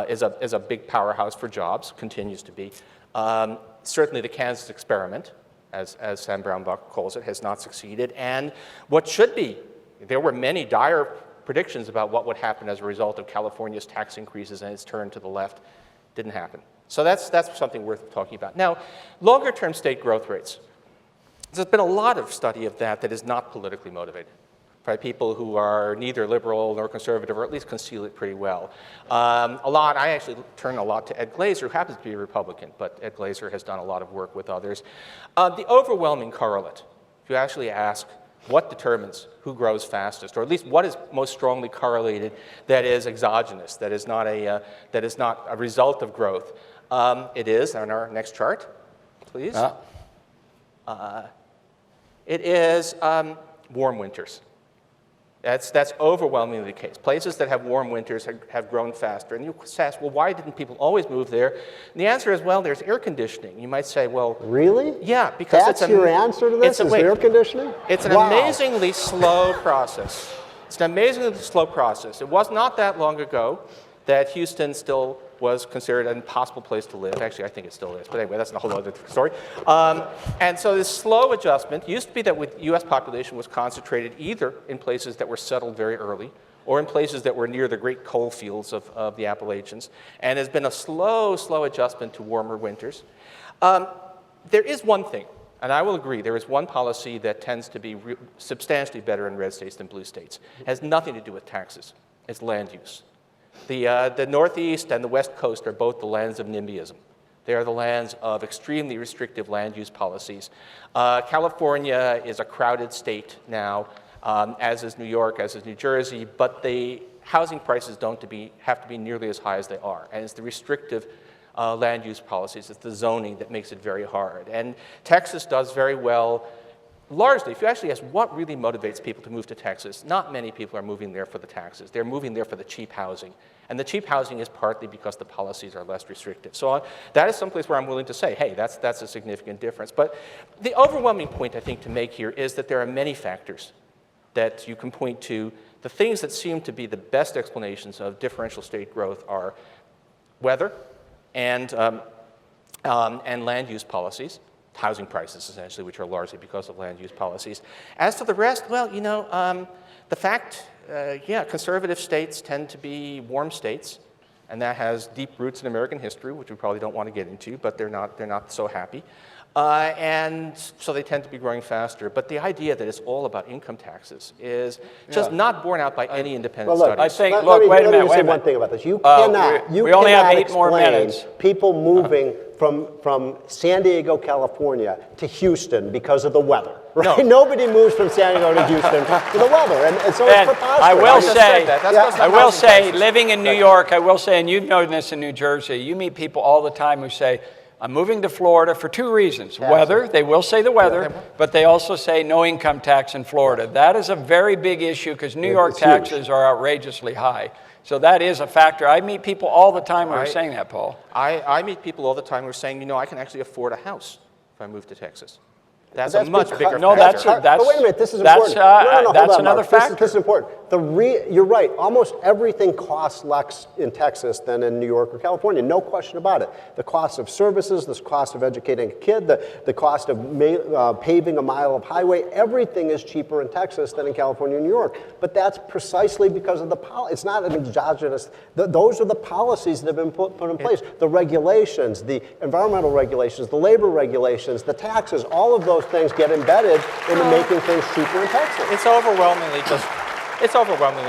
is a big powerhouse for jobs, continues to be, certainly the Kansas experiment, as Sam Brownback calls it, has not succeeded. And what should be, there were many dire predictions about what would happen as a result of California's tax increases and its turn to the left. Didn't happen. So that's something worth talking about. Now, longer-term state growth rates. There's been a lot of study of that is not politically motivated by people who are neither liberal nor conservative, or at least conceal it pretty well. I actually turn a lot to Ed Glazer, who happens to be a Republican, but Ed Glazer has done a lot of work with others. The overwhelming correlate, if you actually ask what determines who grows fastest, or at least what is most strongly correlated that is exogenous, that is not a result of growth, it is, on our next chart, please. It is warm winters. That's overwhelmingly the case. Places that have warm winters have grown faster. And you ask, well, why didn't people always move there? And the answer is, well, there's air conditioning. You might say, well... Really? Yeah, because that's your answer to this, is air conditioning? It's an amazingly slow process. It's an amazingly slow process. It was not that long ago that Houston still was considered an impossible place to live. Actually, I think it still is. But anyway, that's a whole other story. And so this slow adjustment used to be that with U.S. population was concentrated either in places that were settled very early or in places that were near the great coal fields of the Appalachians. And has been a slow adjustment to warmer winters. There is one thing, and I will agree, there is one policy that tends to be substantially better in red states than blue states. It has nothing to do with taxes. It's land use. The Northeast and the West Coast are both the lands of NIMBYism. They are the lands of extremely restrictive land use policies. California is a crowded state now, as is New York, as is New Jersey, but the housing prices don't have to be nearly as high as they are. And it's the restrictive land use policies, it's the zoning that makes it very hard. And Texas does very well. Largely, if you actually ask what really motivates people to move to Texas, not many people are moving there for the taxes. They're moving there for the cheap housing. And the cheap housing is partly because the policies are less restrictive. So that is someplace where I'm willing to say, hey, that's a significant difference. But the overwhelming point I think to make here is that there are many factors that you can point to. The things that seem to be the best explanations of differential state growth are weather and land use policies. Housing prices, essentially, which are largely because of land use policies. As to the rest, well, the fact, conservative states tend to be warm states, and that has deep roots in American history, which we probably don't want to get into, but they're not so happy. And so they tend to be growing faster. But the idea that it's all about income taxes is just not borne out by any independent studies. I think, wait a minute. Say one thing about this. You cannot, we only have 8 more minutes. People moving from San Diego, California to Houston because of the weather. Right? No. Nobody moves from San Diego to Houston to the weather, and so it's preposterous. I will say, living in New York, I will say, and you've known this in New Jersey, you meet people all the time who say, I'm moving to Florida for 2 reasons. Weather, they will say the weather, but they also say no income tax in Florida. That is a very big issue because New York taxes are outrageously high. So that is a factor. I meet people all the time who are saying that, Paul. I meet people all the time who are saying, I can actually afford a house if I move to Texas. That's a much bigger factor. No, that's but wait a minute, this is important. That's another factor. This is important. You're right. Almost everything costs less in Texas than in New York or California. No question about it. The cost of services, the cost of educating a kid, the cost of paving a mile of highway, everything is cheaper in Texas than in California and New York. But that's precisely because of the policy. It's not an exogenous. Those are the policies that have been put in place. The regulations, the environmental regulations, the labor regulations, the taxes, all of those things get embedded into making things cheaper in Texas. It's overwhelmingly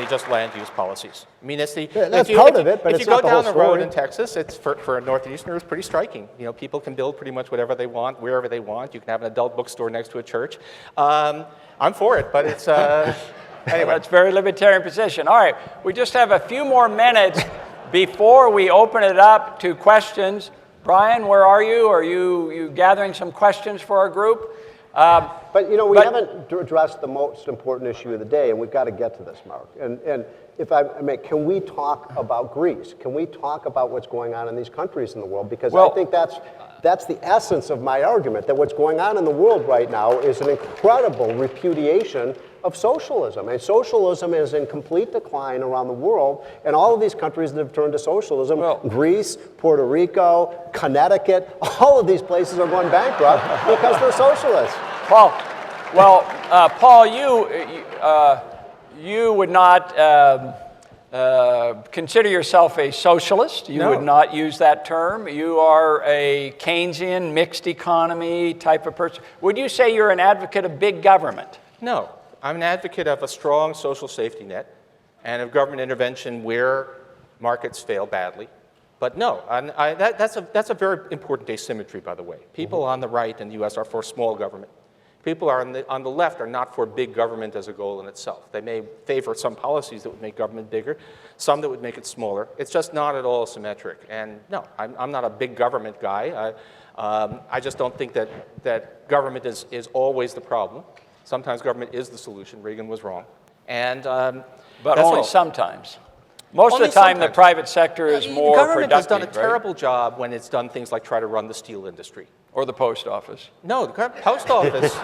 just land use policies. I mean, that's part of it, but it's not the whole story. If you go down the road in Texas, it's for a Northeasterner, it's pretty striking. People can build pretty much whatever they want, wherever they want. You can have an adult bookstore next to a church. I'm for it, but it's anyway. That's a very libertarian position. All right, we just have a few more minutes before we open it up to questions. Brian, where are you? Are you gathering some questions for our group? But we haven't addressed the most important issue of the day, and we've got to get to this, Mark. And if I may, can we talk about Greece? Can we talk about what's going on in these countries in the world? Because I think that's That's the essence of my argument, that what's going on in the world right now is an incredible repudiation of socialism. And socialism is in complete decline around the world, and all of these countries that have turned to socialism, Greece, Puerto Rico, Connecticut, all of these places are going bankrupt because they're socialists. Paul, well, Paul, you would not consider yourself a socialist. You would not use that term. You are a Keynesian, mixed economy type of person. Would you say you're an advocate of big government? No. I'm an advocate of a strong social safety net and of government intervention where markets fail badly. But no, that's a very important asymmetry, by the way. People on the right in the U.S. are for small government. People on the left are not for big government as a goal in itself. They may favor some policies that would make government bigger, some that would make it smaller. It's just not at all symmetric. And no, I'm not a big government guy. I just don't think that government is always the problem. Sometimes government is the solution. Reagan was wrong. And, but only sometimes. Most of the time, the private sector is more government productive. Government has done a terrible job when it's done things like try to run the steel industry. Or the post office. No, the post office.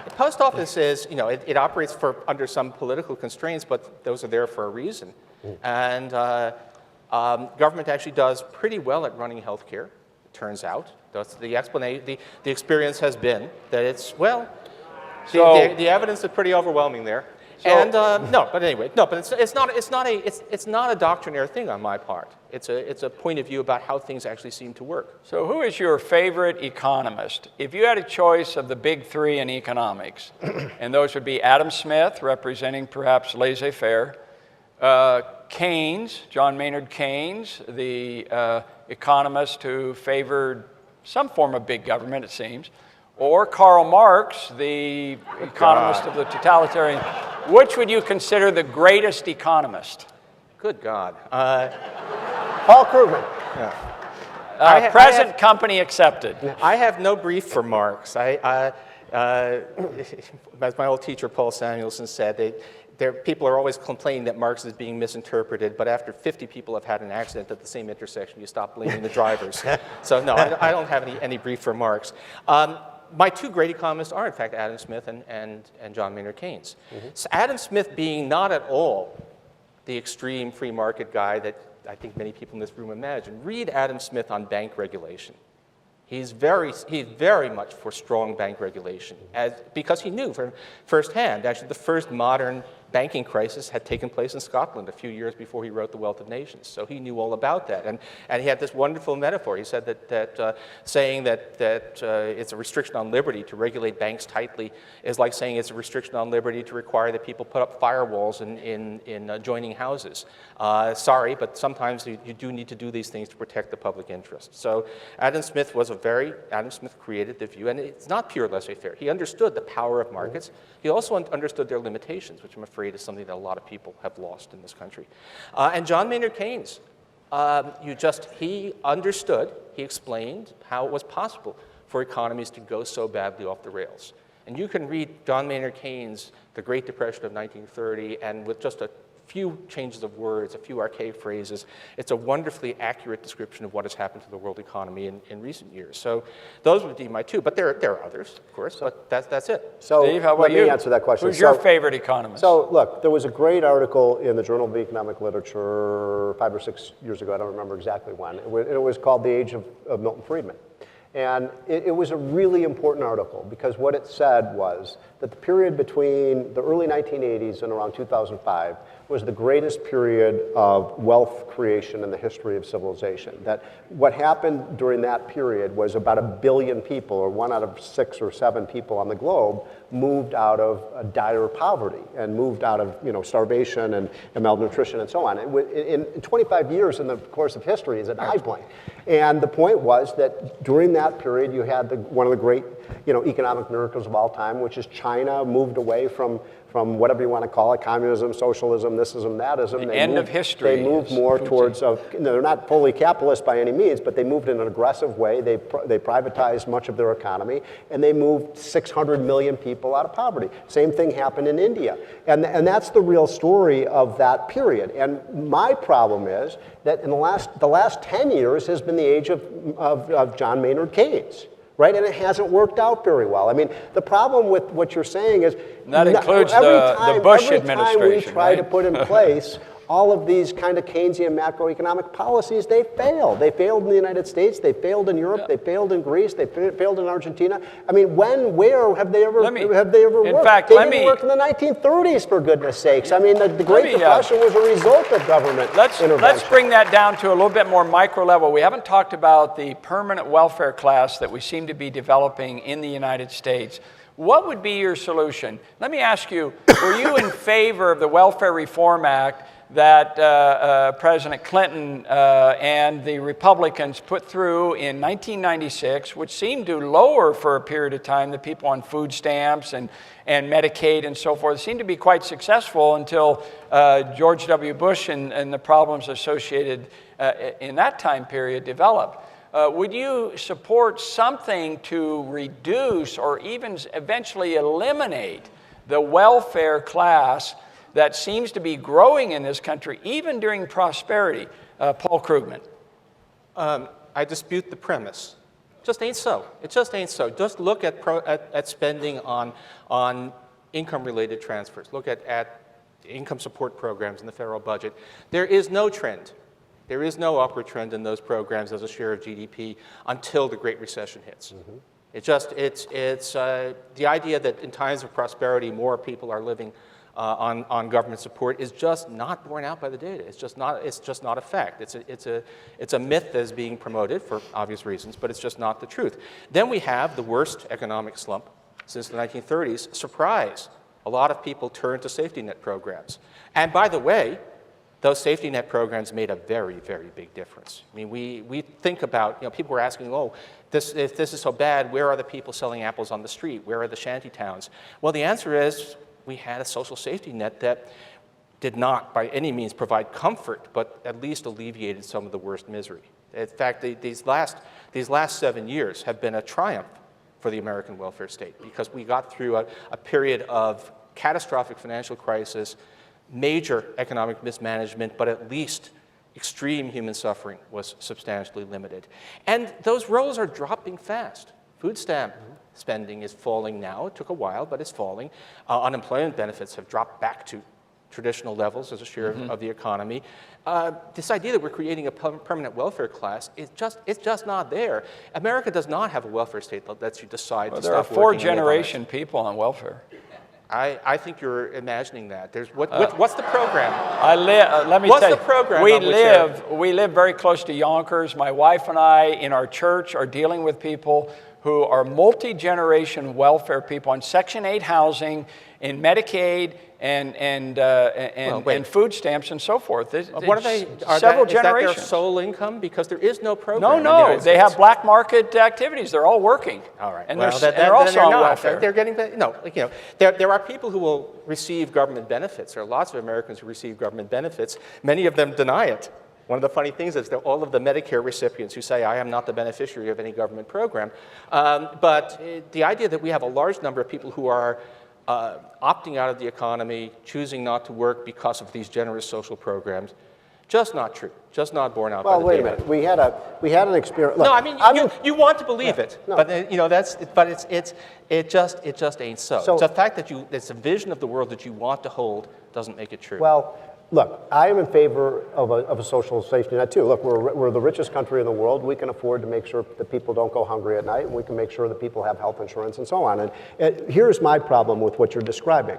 The post office is, it operates under some political constraints, but those are there for a reason. And government actually does pretty well at running healthcare, it turns out. That's the explanation. The experience has been that it's, the evidence is pretty overwhelming there. So, and it's not a doctrinaire thing on my part. It's a point of view about how things actually seem to work. So who is your favorite economist? If you had a choice of the big three in economics, and those would be Adam Smith, representing perhaps laissez-faire, Keynes, John Maynard Keynes, the economist who favored some form of big government, it seems, or Karl Marx, the economist of the totalitarian. Which would you consider the greatest economist? Good God. Paul Krugman. Yeah. Present company accepted. I have no brief for Marx. As my old teacher Paul Samuelson said, people are always complaining that Marx is being misinterpreted, but after 50 people have had an accident at the same intersection, you stop blaming the drivers. So no, I don't have any brief for Marx. My two great economists are, in fact, Adam Smith and John Maynard Keynes. So Adam Smith being not at all the extreme free market guy that I think many people in this room imagine. Read Adam Smith on bank regulation. He's very much for strong bank regulation, because he knew from firsthand, actually, the first modern banking crisis had taken place in Scotland a few years before he wrote The Wealth of Nations. So he knew all about that. And he had this wonderful metaphor. He said that saying that it's a restriction on liberty to regulate banks tightly is like saying it's a restriction on liberty to require that people put up firewalls in adjoining houses. Sorry, but sometimes you do need to do these things to protect the public interest. So Adam Smith created the view, and it's not pure laissez-faire. He understood the power of markets. He also understood their limitations, which I'm afraid is something that a lot of people have lost in this country. And John Maynard Keynes, he understood, he explained how it was possible for economies to go so badly off the rails. And you can read John Maynard Keynes' The Great Depression of 1930, and with just a few changes of words, a few archaic phrases, it's a wonderfully accurate description of what has happened to the world economy in recent years. So those would be my two, but there are others, of course, but that's it. So Steve, how about let me you? answer that question. Who's your favorite economist? So look, there was a great article in the Journal of Economic Literature 5 or 6 years ago, I don't remember exactly when. It was called The Age of Milton Friedman. And it was a really important article because what it said was that the period between the early 1980s and around 2005 was the greatest period of wealth creation in the history of civilization. That what happened during that period was about 1 billion people, or 1 out of 6 or 7 people on the globe, moved out of dire poverty and moved out of starvation and malnutrition and so on. In 25 years in the course of history is an eye blink. And the point was that during that period you had one of the great economic miracles of all time, which is China moved away from whatever you want to call it, communism, socialism, thisism, thatism. The end of history. They moved more towards, they're not fully capitalist by any means, but they moved in an aggressive way. They privatized much of their economy, and they moved 600 million people out of poverty. Same thing happened in India. And that's the real story of that period. And my problem is that in the last 10 years has been the age of John Maynard Keynes. Right, and it hasn't worked out very well. I mean, the problem with what you're saying is that includes the Bush administration. Every time we try to put in place all of these kind of Keynesian macroeconomic policies, they fail. They failed in the United States. They failed in Europe. They failed in Greece. They failed in Argentina. I mean, where have they ever worked? In fact, they didn't work in the 1930s, for goodness sakes. I mean, the Great Depression was a result of government intervention. Let's bring that down to a little bit more micro level. We haven't talked about the permanent welfare class that we seem to be developing in the United States. What would be your solution? Let me ask you, were you in favor of the Welfare Reform Act that President Clinton and the Republicans put through in 1996, which seemed to lower for a period of time the people on food stamps and Medicaid and so forth? It seemed to be quite successful until George W. Bush and the problems associated in that time period developed. Would you support something to reduce or even eventually eliminate the welfare class that seems to be growing in this country, even during prosperity? Paul Krugman. I dispute the premise. It just ain't so. It just ain't so. Just look at spending on income-related transfers. Look at income support programs in the federal budget. There is no trend. There is no upward trend in those programs as a share of GDP until the Great Recession hits. Mm-hmm. It's the idea that in times of prosperity, more people are living on government support is just not borne out by the data. It's just not a fact. It's a myth that is being promoted for obvious reasons, but it's just not the truth. Then we have the worst economic slump since the 1930s. Surprise! A lot of people turn to safety net programs. And by the way, those safety net programs made a very, very big difference. I mean, we think about, people were asking, if this is so bad, where are the people selling apples on the street? Where are the shanty towns? Well, the answer is we had a social safety net that did not by any means provide comfort, but at least alleviated some of the worst misery. In fact, these last 7 years have been a triumph for the American welfare state because we got through a period of catastrophic financial crisis, major economic mismanagement, but at least extreme human suffering was substantially limited. And those rolls are dropping fast. Food stamp spending is falling now. It took a while, but it's falling. Unemployment benefits have dropped back to traditional levels as a share of the economy. This idea that we're creating a permanent welfare class, it's just not there. America does not have a welfare state that lets you decide to stop working. There are four-generation people on welfare. I think you're imagining that. What's the program? Let me tell you. What's the program? We live very close to Yonkers. My wife and I, in our church, are dealing with people who are multi-generation welfare people on Section 8 housing, in Medicaid, and food stamps and so forth. What are they? Several is generations. That their sole income? Because there is no program. No. They have black market activities. They're all working. All right. And they're also on welfare. They're getting there are people who will receive government benefits. There are lots of Americans who receive government benefits. Many of them deny it. One of the funny things is that all of the Medicare recipients who say, I am not the beneficiary of any government program. But the idea that we have a large number of people who are opting out of the economy, choosing not to work because of these generous social programs, just not true. Just not borne out by the data. Well, wait a minute. We had an experience. Look, no, I mean you want to believe it, no. But it just ain't so. So the fact that it's a vision of the world that you want to hold doesn't make it true. Well, look, I am in favor of a social safety net too. Look, we're the richest country in the world. We can afford to make sure that people don't go hungry at night, and we can make sure that people have health insurance and so on. And here's my problem with what you're describing.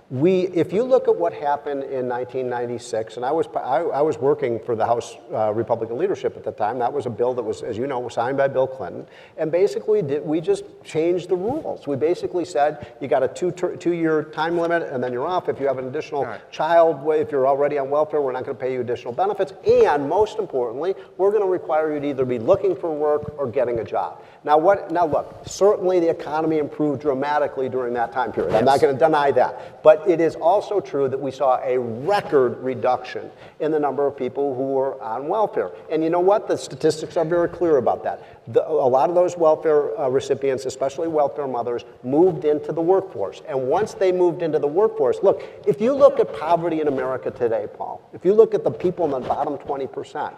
If you look at what happened in 1996, and I was working for the House Republican leadership at the time. That was a bill that was, as you know, was signed by Bill Clinton. And basically, we just changed the rules. We basically said you got a two-year time limit, and then you're off. If you have an additional child, if you're already on welfare, we're not going to pay you additional benefits. And most importantly, we're going to require you to either be looking for work or getting a job. Now look, certainly the economy improved dramatically during that time period. I'm not going to deny that. But it is also true that we saw a record reduction in the number of people who were on welfare. And you know what? The statistics are very clear about that. A lot of those welfare recipients, especially welfare mothers, moved into the workforce. And once they moved into the workforce, look, if you look at poverty in America today, Paul, if you look at the people in the bottom 20%,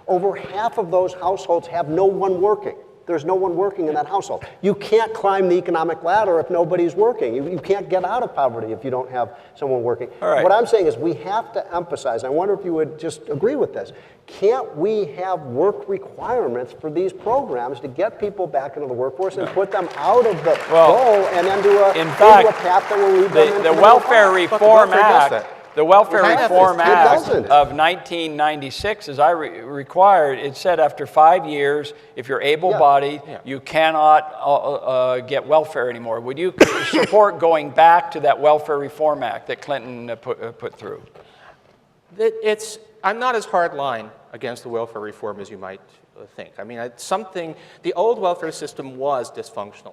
over half of those households have no one working. There's no one working in that household. You can't climb the economic ladder if nobody's working. You can't get out of poverty if you don't have someone working. All right. What I'm saying is we have to emphasize, I wonder if you would just agree with this, can't we have work requirements for these programs to get people back into the workforce and put them out of the goal and then into a path that will lead them into the Welfare Reform Act. The Welfare Reform Act of 1996, as I required, it said after 5 years, if you're able-bodied, you cannot get welfare anymore. Would you support going back to that Welfare Reform Act that Clinton put through? I'm not as hard-line against the welfare reform as you might think. I mean, the old welfare system was dysfunctional.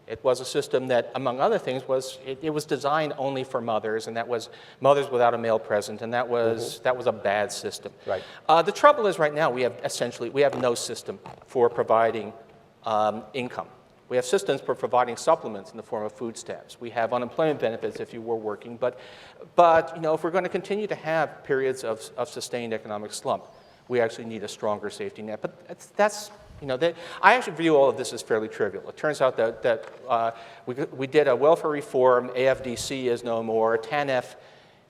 It was a system that, among other things, it was designed only for mothers, and that was mothers without a male present, and that was a bad system. Right. The trouble is right now we have no system for providing income. We have systems for providing supplements in the form of food stamps. We have unemployment benefits if you were working, but if we're going to continue to have periods of sustained economic slump, we actually need a stronger safety net. But I actually view all of this as fairly trivial. It turns out that we did a welfare reform. AFDC is no more. TANF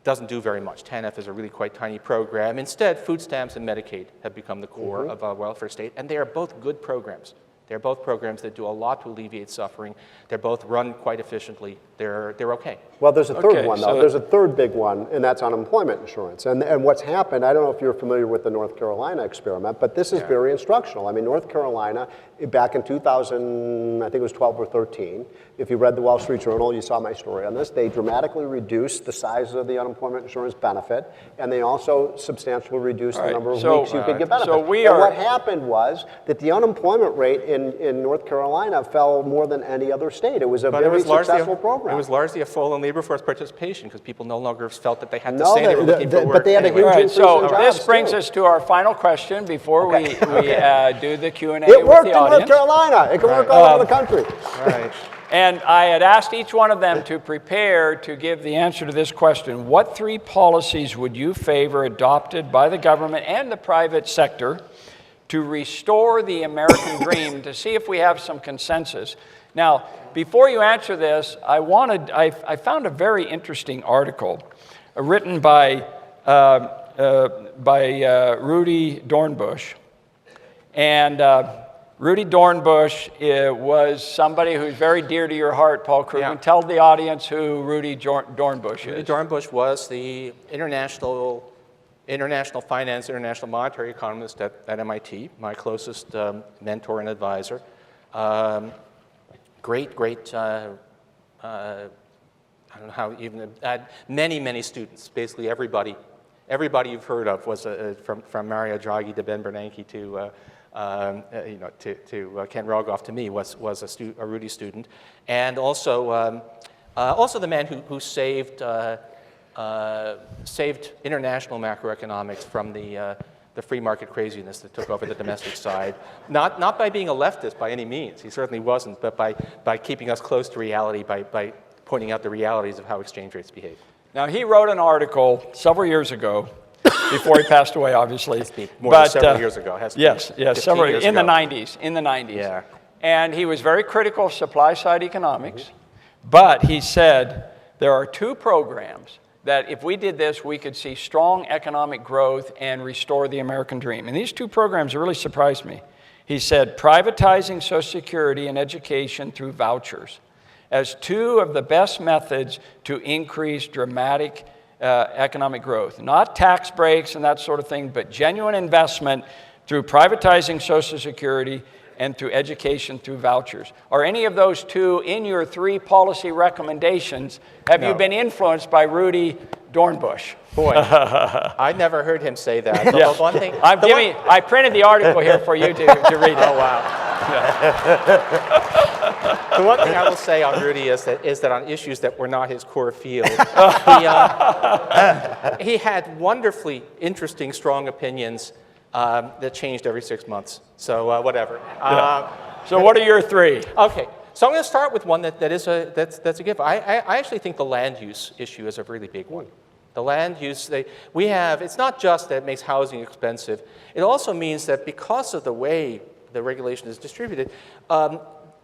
doesn't do very much. TANF is a really quite tiny program. Instead, food stamps and Medicaid have become the core of our welfare state, and they are both good programs. They're both programs that do a lot to alleviate suffering. They're both run quite efficiently. They're okay. Well, there's a third one, though. There's a third big one, and that's unemployment insurance. And what's happened, I don't know if you're familiar with the North Carolina experiment, but this is very instructional. I mean, North Carolina, back in 2000, I think it was 12 or 13, if you read the Wall Street Journal, you saw my story on this, they dramatically reduced the size of the unemployment insurance benefit, and they also substantially reduced the number of weeks you could get benefits. And what happened was that the unemployment rate in North Carolina fell more than any other state. It was a very successful program. It was largely a fall in labor force participation because people no longer felt that they had to say they were looking for work. But they had a huge increase in jobs. This brings us to our final question before we do the Q&A with the audience. It worked in North Carolina. It can work all over the country. Right. And I had asked each one of them to prepare to give the answer to this question. What 3 policies would you favor adopted by the government and the private sector to restore the American dream, to see if we have some consensus? Now, before you answer this, I found a very interesting article written by Rudy Dornbush. And Rudy Dornbush was somebody who's very dear to your heart, Paul Krugman. Yeah. Tell the audience who Rudy Dornbush is. Rudy Dornbush was the international finance, international monetary economist at MIT, my closest mentor and advisor. Great, I don't know how even, many students, basically everybody you've heard of was from Mario Draghi to Ben Bernanke to Ken Rogoff to me was a Rudy student, and also the man who saved international macroeconomics from the free market craziness that took over the domestic side. Not by being a leftist by any means, he certainly wasn't, but by keeping us close to reality, by pointing out the realities of how exchange rates behave. Now, he wrote an article several years ago, before he passed away, obviously. More than several years ago. Yes, several years ago. In the 90s. Yeah. And he was very critical of supply-side economics, but he said there are 2 programs that if we did this, we could see strong economic growth and restore the American dream. And these 2 programs really surprised me. He said privatizing Social Security and education through vouchers. as two of the best methods to increase dramatic economic growth. Not tax breaks and that sort of thing, but genuine investment through privatizing Social Security and through education through vouchers. Are any of those two in your three policy recommendations? Have you been influenced by Rudy Dornbush? Boy, I never heard him say that. The one thing, I printed the article here for you to read it. Oh, wow. The one thing I will say on Rudy is that on issues that were not his core field, he had wonderfully interesting, strong opinions that changed every 6 months. So whatever. So what are your three? Okay. So I'm going to start with one that's a given. I actually think the land use issue is a really big one. The land use, it's not just that it makes housing expensive. It also means that because of the way the regulation is distributed,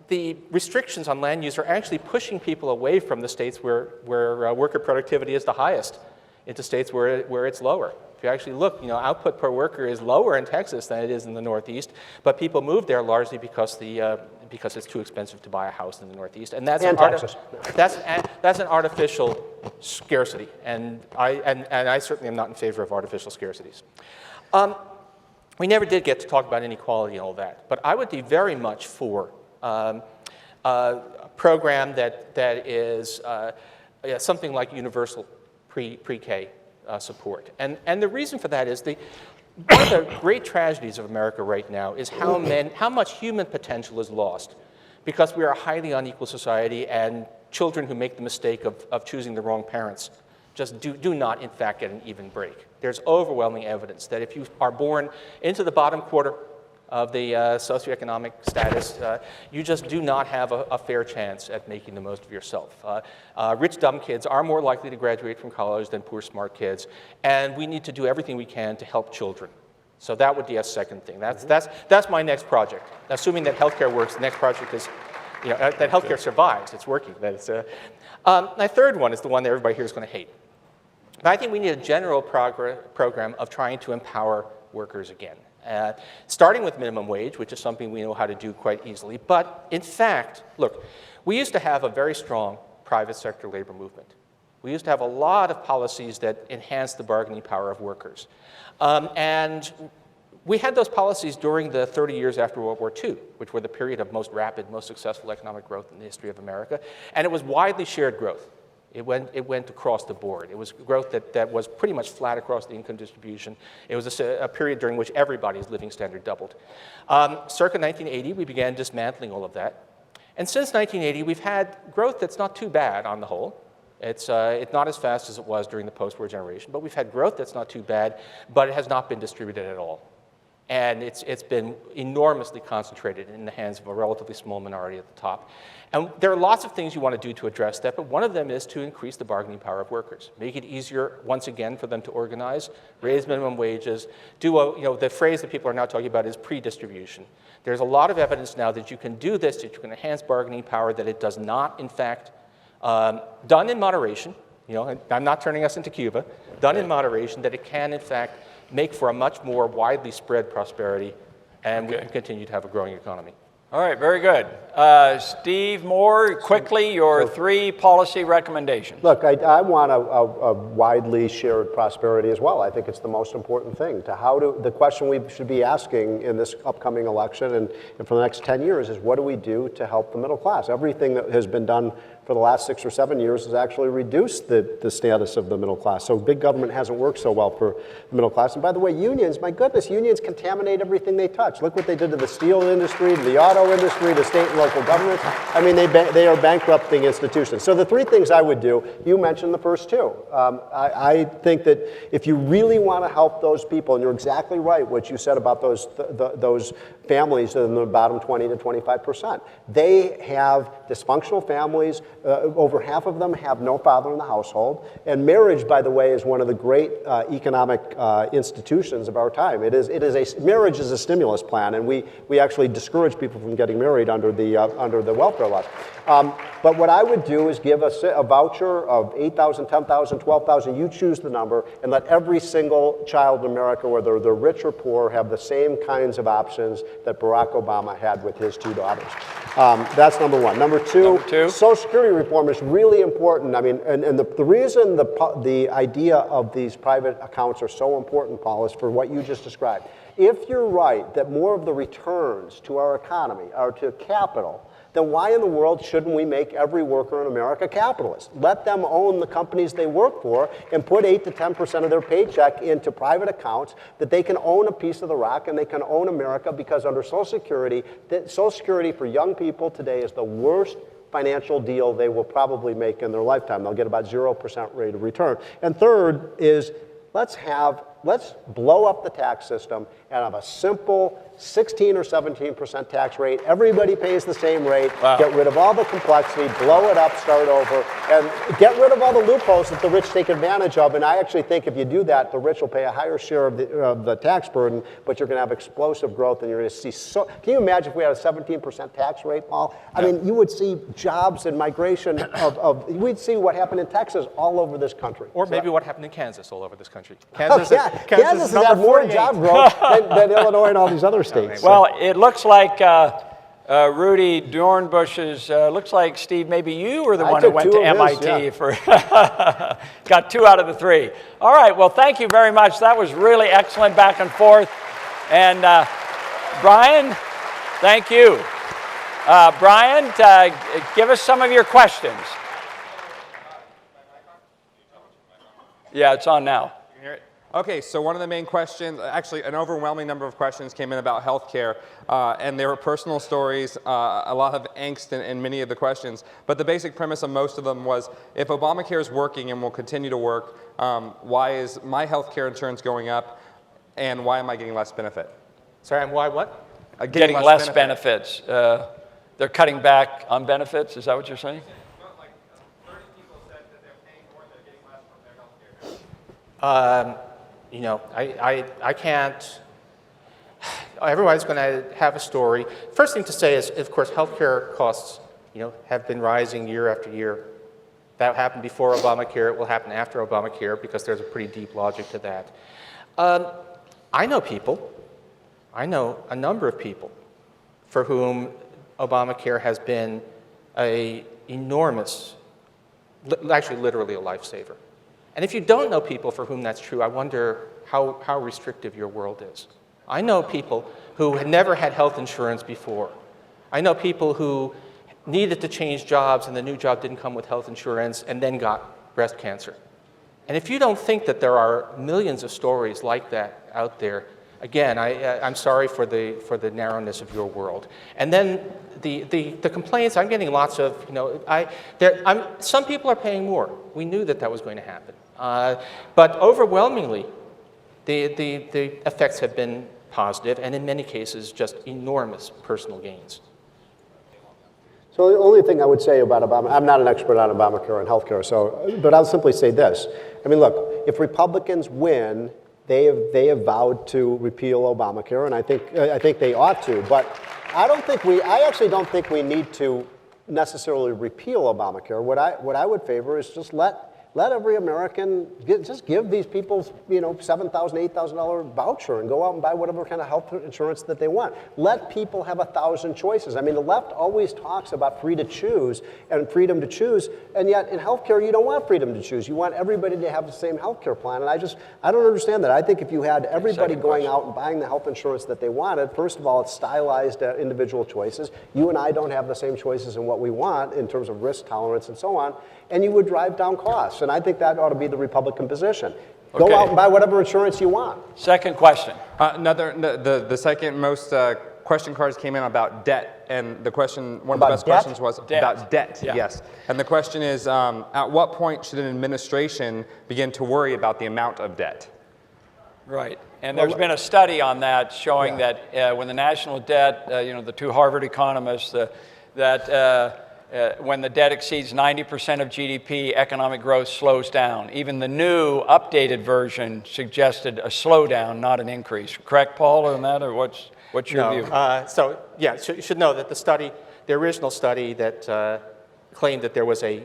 the restrictions on land use are actually pushing people away from the states where worker productivity is the highest into states where it's lower. If you actually look, output per worker is lower in Texas than it is in the Northeast, but people move there largely because it's too expensive to buy a house in the Northeast, and that's an artificial scarcity, and I certainly am not in favor of artificial scarcities. We never did get to talk about inequality and all that, but I would be very much for a program that is something like universal pre-K support. And the reason for that is one of the great tragedies of America right now is how much human potential is lost because we are a highly unequal society, and children who make the mistake of choosing the wrong parents just do not, in fact, get an even break. There's overwhelming evidence that if you are born into the bottom quarter of the socioeconomic status, you just do not have a fair chance at making the most of yourself. Rich, dumb kids are more likely to graduate from college than poor, smart kids, and we need to do everything we can to help children. So that would be a second thing. That's my next project. Assuming that healthcare works, the next project is, that healthcare survives, it's working. My third one is the one that everybody here is going to hate. But I think we need a general program of trying to empower workers again. Starting with minimum wage, which is something we know how to do quite easily. But in fact, look, we used to have a very strong private sector labor movement. We used to have a lot of policies that enhanced the bargaining power of workers. And we had those policies during the 30 years after World War II, which were the period of most rapid, most successful economic growth in the history of America. And it was widely shared growth. It went across the board. It was growth that was pretty much flat across the income distribution. It was a period during which everybody's living standard doubled. Circa 1980, we began dismantling all of that. And since 1980, we've had growth that's not too bad on the whole. It's not as fast as it was during the post-war generation, but we've had growth that's not too bad, but it has not been distributed at all. And it's been enormously concentrated in the hands of a relatively small minority at the top. And there are lots of things you want to do to address that, but one of them is to increase the bargaining power of workers. Make it easier, once again, for them to organize, raise minimum wages, the phrase that people are now talking about is pre-distribution. There's a lot of evidence now that you can do this, that you can enhance bargaining power, that it does not, in fact, done in moderation, I'm not turning us into Cuba, done in moderation, that it can, in fact, make for a much more widely spread prosperity, and we can continue to have a growing economy. All right, very good. Steve Moore, quickly, your three policy recommendations. Look, I want a widely shared prosperity as well. I think it's the most important thing. The question we should be asking in this upcoming election and for the next 10 years is, what do we do to help the middle class? Everything that has been done for the last 6 or 7 years has actually reduced the status of the middle class. So big government hasn't worked so well for the middle class. And by the way, unions, my goodness, unions contaminate everything they touch. Look what they did to the steel industry, to the auto industry, to state and local governments. I mean, they are bankrupting institutions. So the three things I would do, you mentioned the first two. I think that if you really want to help those people, and you're exactly right what you said about those families in the bottom 20 to 25%. They have dysfunctional families. over half of them have no father in the household. And marriage, by the way, is one of the great economic institutions of our time. Marriage is a stimulus plan, and we actually discourage people from getting married under the welfare laws. But what I would do is give a voucher of $8,000, $10,000, $12,000. You choose the number, and let every single child in America, whether they're rich or poor, have the same kinds of options that Barack Obama had with his 2 daughters. That's number one. Number two, Social Security reform is really important. I mean, and the reason the idea of these private accounts are so important, Paul, is for what you just described. If you're right that more of the returns to our economy are to capital, then why in the world shouldn't we make every worker in America capitalist? Let them own the companies they work for and put 8 to 10% of their paycheck into private accounts that they can own a piece of the rock and they can own America, because under Social Security for young people today is the worst financial deal they will probably make in their lifetime. They'll get about 0% rate of return. And third is let's blow up the tax system and have a simple 16 or 17% tax rate. Everybody pays the same rate. Wow. Get rid of all the complexity, blow it up, start over, and get rid of all the loopholes that the rich take advantage of. And I actually think if you do that, the rich will pay a higher share of the tax burden, but you're going to have explosive growth, and you're going to see can you imagine if we had a 17% tax rate, Paul? I mean, you would see jobs and migration we'd see what happened in Texas all over this country. Or maybe what happened in Kansas all over this country. Kansas has had more job growth than Illinois and all these other states. Well, it looks like Rudy Dornbush's, looks like, Steve, maybe you were the one who went to MIT for, got 2 out of the 3. All right, well, thank you very much. That was really excellent back and forth. And Brian, thank you. Brian, give us some of your questions. Yeah, it's on now. Okay, so one of the main questions, actually an overwhelming number of questions came in about healthcare, and there were personal stories, a lot of angst in many of the questions, but the basic premise of most of them was, if Obamacare is working and will continue to work, why is my healthcare insurance going up, and why am I getting less benefit? Sorry, and why what? Getting less benefits. They're cutting back on benefits, is that what you're saying? Like 30 people said that they're paying more and they're getting less from their healthcare. You know, I can't, everybody's going to have a story. First thing to say is, of course, healthcare costs, have been rising year after year. That happened before Obamacare. It will happen after Obamacare, because there's a pretty deep logic to that. I know a number of people for whom Obamacare has been an enormous, actually literally a lifesaver. And if you don't know people for whom that's true, I wonder how restrictive your world is. I know people who had never had health insurance before. I know people who needed to change jobs and the new job didn't come with health insurance and then got breast cancer. And if you don't think that there are millions of stories like that out there, again, I'm sorry for the narrowness of your world. And then the complaints, I'm getting lots of, some people are paying more. We knew that was going to happen. But overwhelmingly, the effects have been positive, and in many cases, just enormous personal gains. So the only thing I would say about Obama, I'm not an expert on Obamacare and healthcare, but I'll simply say this. I mean, look, if Republicans win, they have vowed to repeal Obamacare, and I think they ought to. But I actually don't think we need to necessarily repeal Obamacare. What I would favor is just let every American just give these people, $7,000, $8,000 voucher and go out and buy whatever kind of health insurance that they want. Let people have 1,000 choices. I mean, the left always talks about free to choose and freedom to choose, and yet in healthcare you don't want freedom to choose. You want everybody to have the same healthcare plan, and I don't understand that. I think if you had everybody going out and buying the health insurance that they wanted, first of all, it's stylized individual choices. You and I don't have the same choices in what we want in terms of risk tolerance and so on, and you would drive down costs. And I think that ought to be the Republican position. Go out and buy whatever insurance you want. Second question. The second most question cards came in about debt, and the question, one of the best questions was about debt. Yeah. Yes, and the question is, at what point should an administration begin to worry about the amount of debt? Right, and there's been a study on that showing that when the national debt, the 2 Harvard economists, that when the debt exceeds 90% of GDP, economic growth slows down. Even the new updated version suggested a slowdown, not an increase. Correct, Paul, on that, or what's your view? So yeah, you should know that the original study that claimed that there was a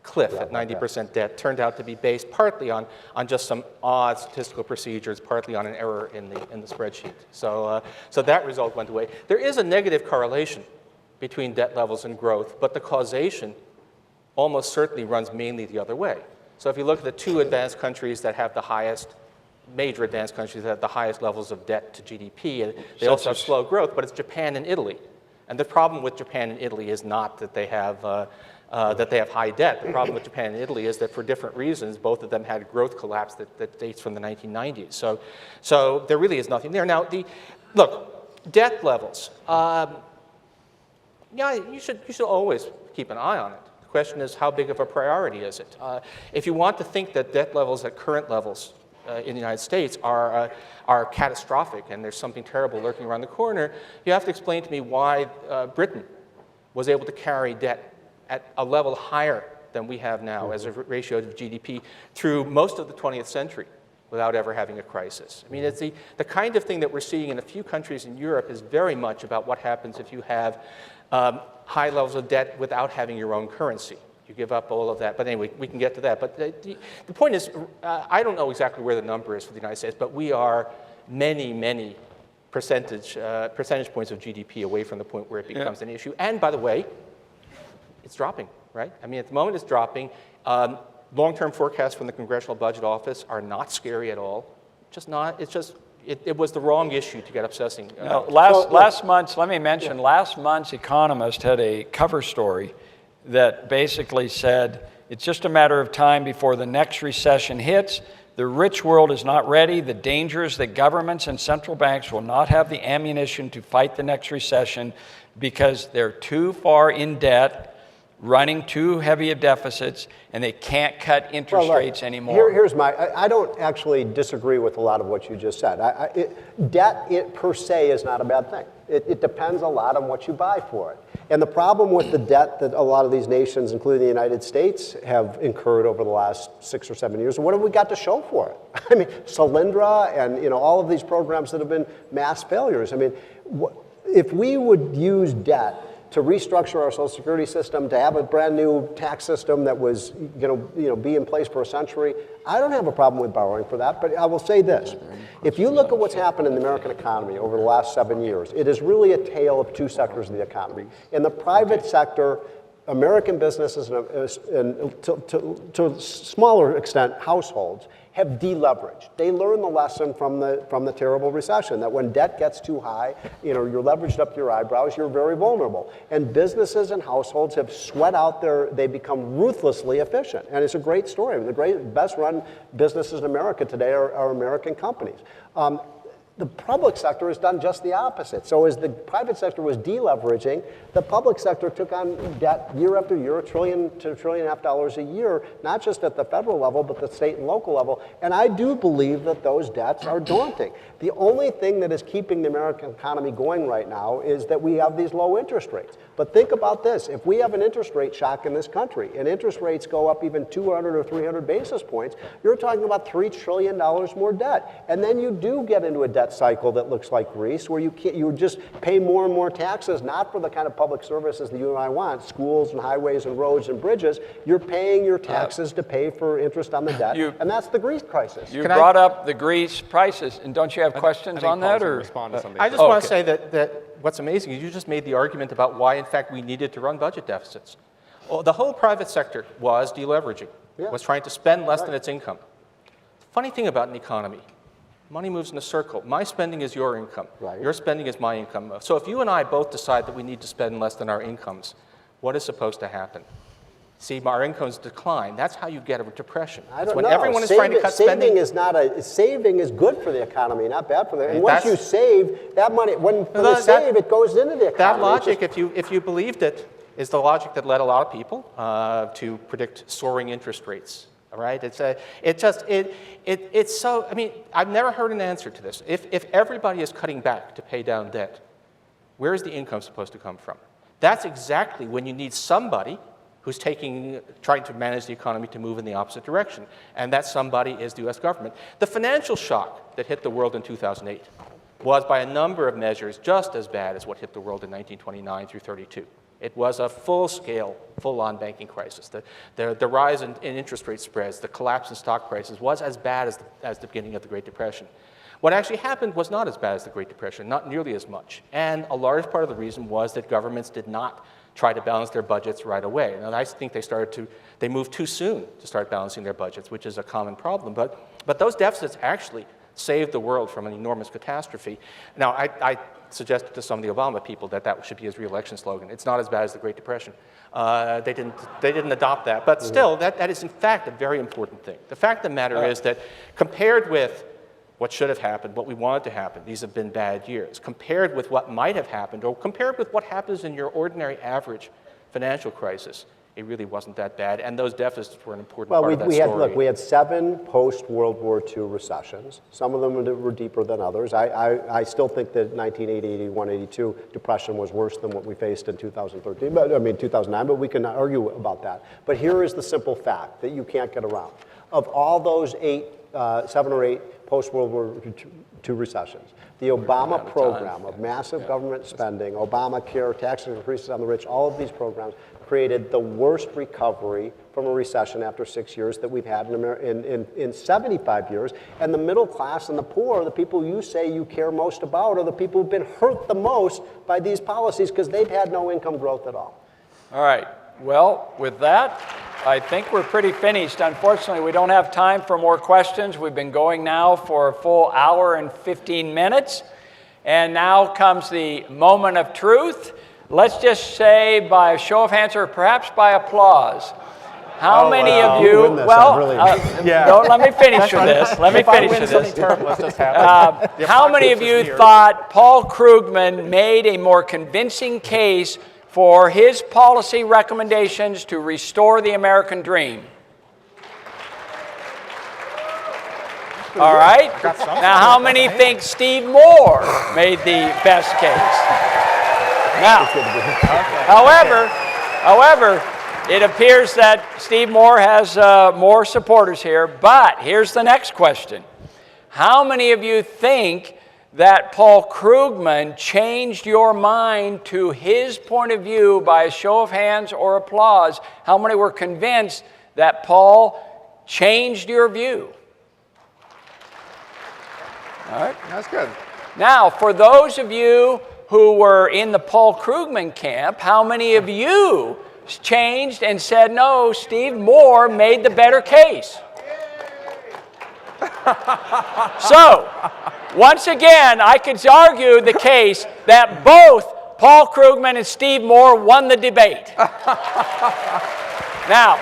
cliff at 90% debt turned out to be based partly on just some odd statistical procedures, partly on an error in the spreadsheet. So that result went away. There is a negative correlation between debt levels and growth, but the causation almost certainly runs mainly the other way. So if you look at the two advanced countries that have the highest, major advanced countries that have the highest levels of debt to GDP, they also have slow growth, but it's Japan and Italy. And the problem with Japan and Italy is not that they have high debt. The problem with Japan and Italy is that for different reasons, both of them had growth collapse that dates from the 1990s. So there really is nothing there. Now, look, debt levels. Yeah, you should always keep an eye on it. The question is, how big of a priority is it? If you want to think that debt levels at current levels in the United States are catastrophic and there's something terrible lurking around the corner, you have to explain to me why Britain was able to carry debt at a level higher than we have now as a ratio of GDP through most of the 20th century without ever having a crisis. I mean, it's the kind of thing that we're seeing in a few countries in Europe is very much about what happens if you have high levels of debt without having your own currency. You give up all of that. But anyway, we can get to that. But the point is, I don't know exactly where the number is for the United States, but we are many, many percentage points of GDP away from the point where it becomes an issue. And by the way, it's dropping, right? I mean, at the moment it's dropping. Long-term forecasts from the Congressional Budget Office are not scary at all. Just not. It's just it was the wrong issue to get obsessing. Last month's Economist had a cover story that basically said it's just a matter of time before the next recession hits. The rich world is not ready. The danger is that governments and central banks will not have the ammunition to fight the next recession because they're too far in debt, running too heavy of deficits, and they can't cut interest rates anymore. Here's I don't actually disagree with a lot of what you just said. Debt per se is not a bad thing. It depends a lot on what you buy for it. And the problem with the debt that a lot of these nations, including the United States, have incurred over the last 6 or 7 years, what have we got to show for it? I mean, Solyndra and all of these programs that have been mass failures. I mean, if we would use debt to restructure our Social Security system, to have a brand new tax system that was going to be in place for a century, I don't have a problem with borrowing for that. But I will say this. If you look at what's happened in the American economy over the last 7 years, it is really a tale of two sectors of the economy. In the private sector, American businesses and to a smaller extent, households, have deleveraged. They learned the lesson from the terrible recession that when debt gets too high, you're leveraged up to your eyebrows, you're very vulnerable. And businesses and households have sweat out they become ruthlessly efficient. And it's a great story. The best run businesses in America today are American companies. The public sector has done just the opposite. So as the private sector was deleveraging, the public sector took on debt year after year, $1 trillion to $1.5 trillion a year, not just at the federal level, but the state and local level. And I do believe that those debts are daunting. The only thing that is keeping the American economy going right now is that we have these low interest rates. But think about this. If we have an interest rate shock in this country and interest rates go up even 200 or 300 basis points, you're talking about $3 trillion more debt. And then you do get into a debt cycle that looks like Greece, where you just pay more and more taxes, not for the kind of public services that you and I want, schools and highways and roads and bridges. You're paying your taxes to pay for interest on the debt, and that's the Greece crisis. You brought up the Greece prices, and don't you have questions on that? Or respond to something. I just want to say that what's amazing is you just made the argument about why, in fact, we needed to run budget deficits. Well, the whole private sector was deleveraging, was trying to spend less than its income. The funny thing about an economy, money moves in a circle. My spending is your income. Right. Your spending is my income. So if you and I both decide that we need to spend less than our incomes, what is supposed to happen? See, our incomes decline. That's how you get a depression. When everyone is trying to cut spending. Saving is good for the economy, not bad for the economy. And once you save, that money, when they save, it goes into the economy. That logic, if you believed it, is the logic that led a lot of people to predict soaring interest rates. All right, it's so. I mean, I've never heard an answer to this. If everybody is cutting back to pay down debt, where is the income supposed to come from? That's exactly when you need somebody who's trying to manage the economy to move in the opposite direction. And that somebody is the US government. The financial shock that hit the world in 2008 was by a number of measures just as bad as what hit the world in 1929 through 32. It was a full-scale, full-on banking crisis. The rise in interest rate spreads, the collapse in stock prices was as bad as the beginning of the Great Depression. What actually happened was not as bad as the Great Depression, not nearly as much. And a large part of the reason was that governments did not try to balance their budgets right away. And I think they moved too soon to start balancing their budgets, which is a common problem. But those deficits actually saved the world from an enormous catastrophe. Now, I suggested to some of the Obama people that should be his re-election slogan. It's not as bad as the Great Depression. They didn't adopt that. But still, that is in fact a very important thing. The fact of the matter is that compared with what should have happened, what we wanted to happen, these have been bad years. Compared with what might have happened, or compared with what happens in your ordinary average financial crisis, it really wasn't that bad, and those deficits were an important part of that story. We had 7 post-World War II recessions. Some of them were deeper than others. I still think that 1980, 81, 82 depression was worse than what we faced in 2013, 2009, but we can argue about that. But here is the simple fact that you can't get around. Of all those 7 or 8 post-World War II recessions, the Obama program of massive government spending, Obamacare, tax increases on the rich, all of these programs created the worst recovery from a recession after 6 years that we've had in 75 years. And the middle class and the poor, the people you say you care most about, are the people who've been hurt the most by these policies because they've had no income growth at all. All right. Well, with that, I think we're pretty finished. Unfortunately, we don't have time for more questions. We've been going now for a full hour and 15 minutes. And now comes the moment of truth. Let's just say by a show of hands or perhaps by applause. How many of you, don't let me finish with this. Let me finish with this. How many of you thought Paul Krugman made a more convincing case for his policy recommendations to restore the American dream? All right. Now, how many think Steve Moore made the best case? Now, however, it appears that Steve Moore has more supporters here, but here's the next question. How many of you think that Paul Krugman changed your mind to his point of view by a show of hands or applause? How many were convinced that Paul changed your view? All right. That's good. Now, for those of you who were in the Paul Krugman camp, how many of you changed and said, no, Steve Moore made the better case? So, once again, I could argue the case that both Paul Krugman and Steve Moore won the debate. Now,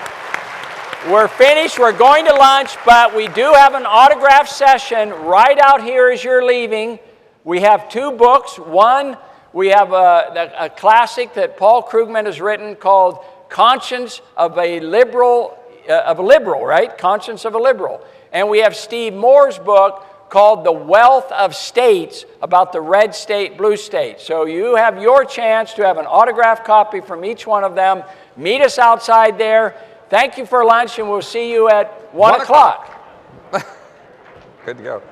we're finished. We're going to lunch, but we do have an autograph session right out here as you're leaving. We have 2 books. One, we have a classic that Paul Krugman has written called Conscience of a Liberal, right? Conscience of a Liberal. And we have Steve Moore's book called The Wealth of States, about the red state, blue state. So you have your chance to have an autographed copy from each one of them. Meet us outside there. Thank you for lunch, and we'll see you at 1 o'clock. Good to go.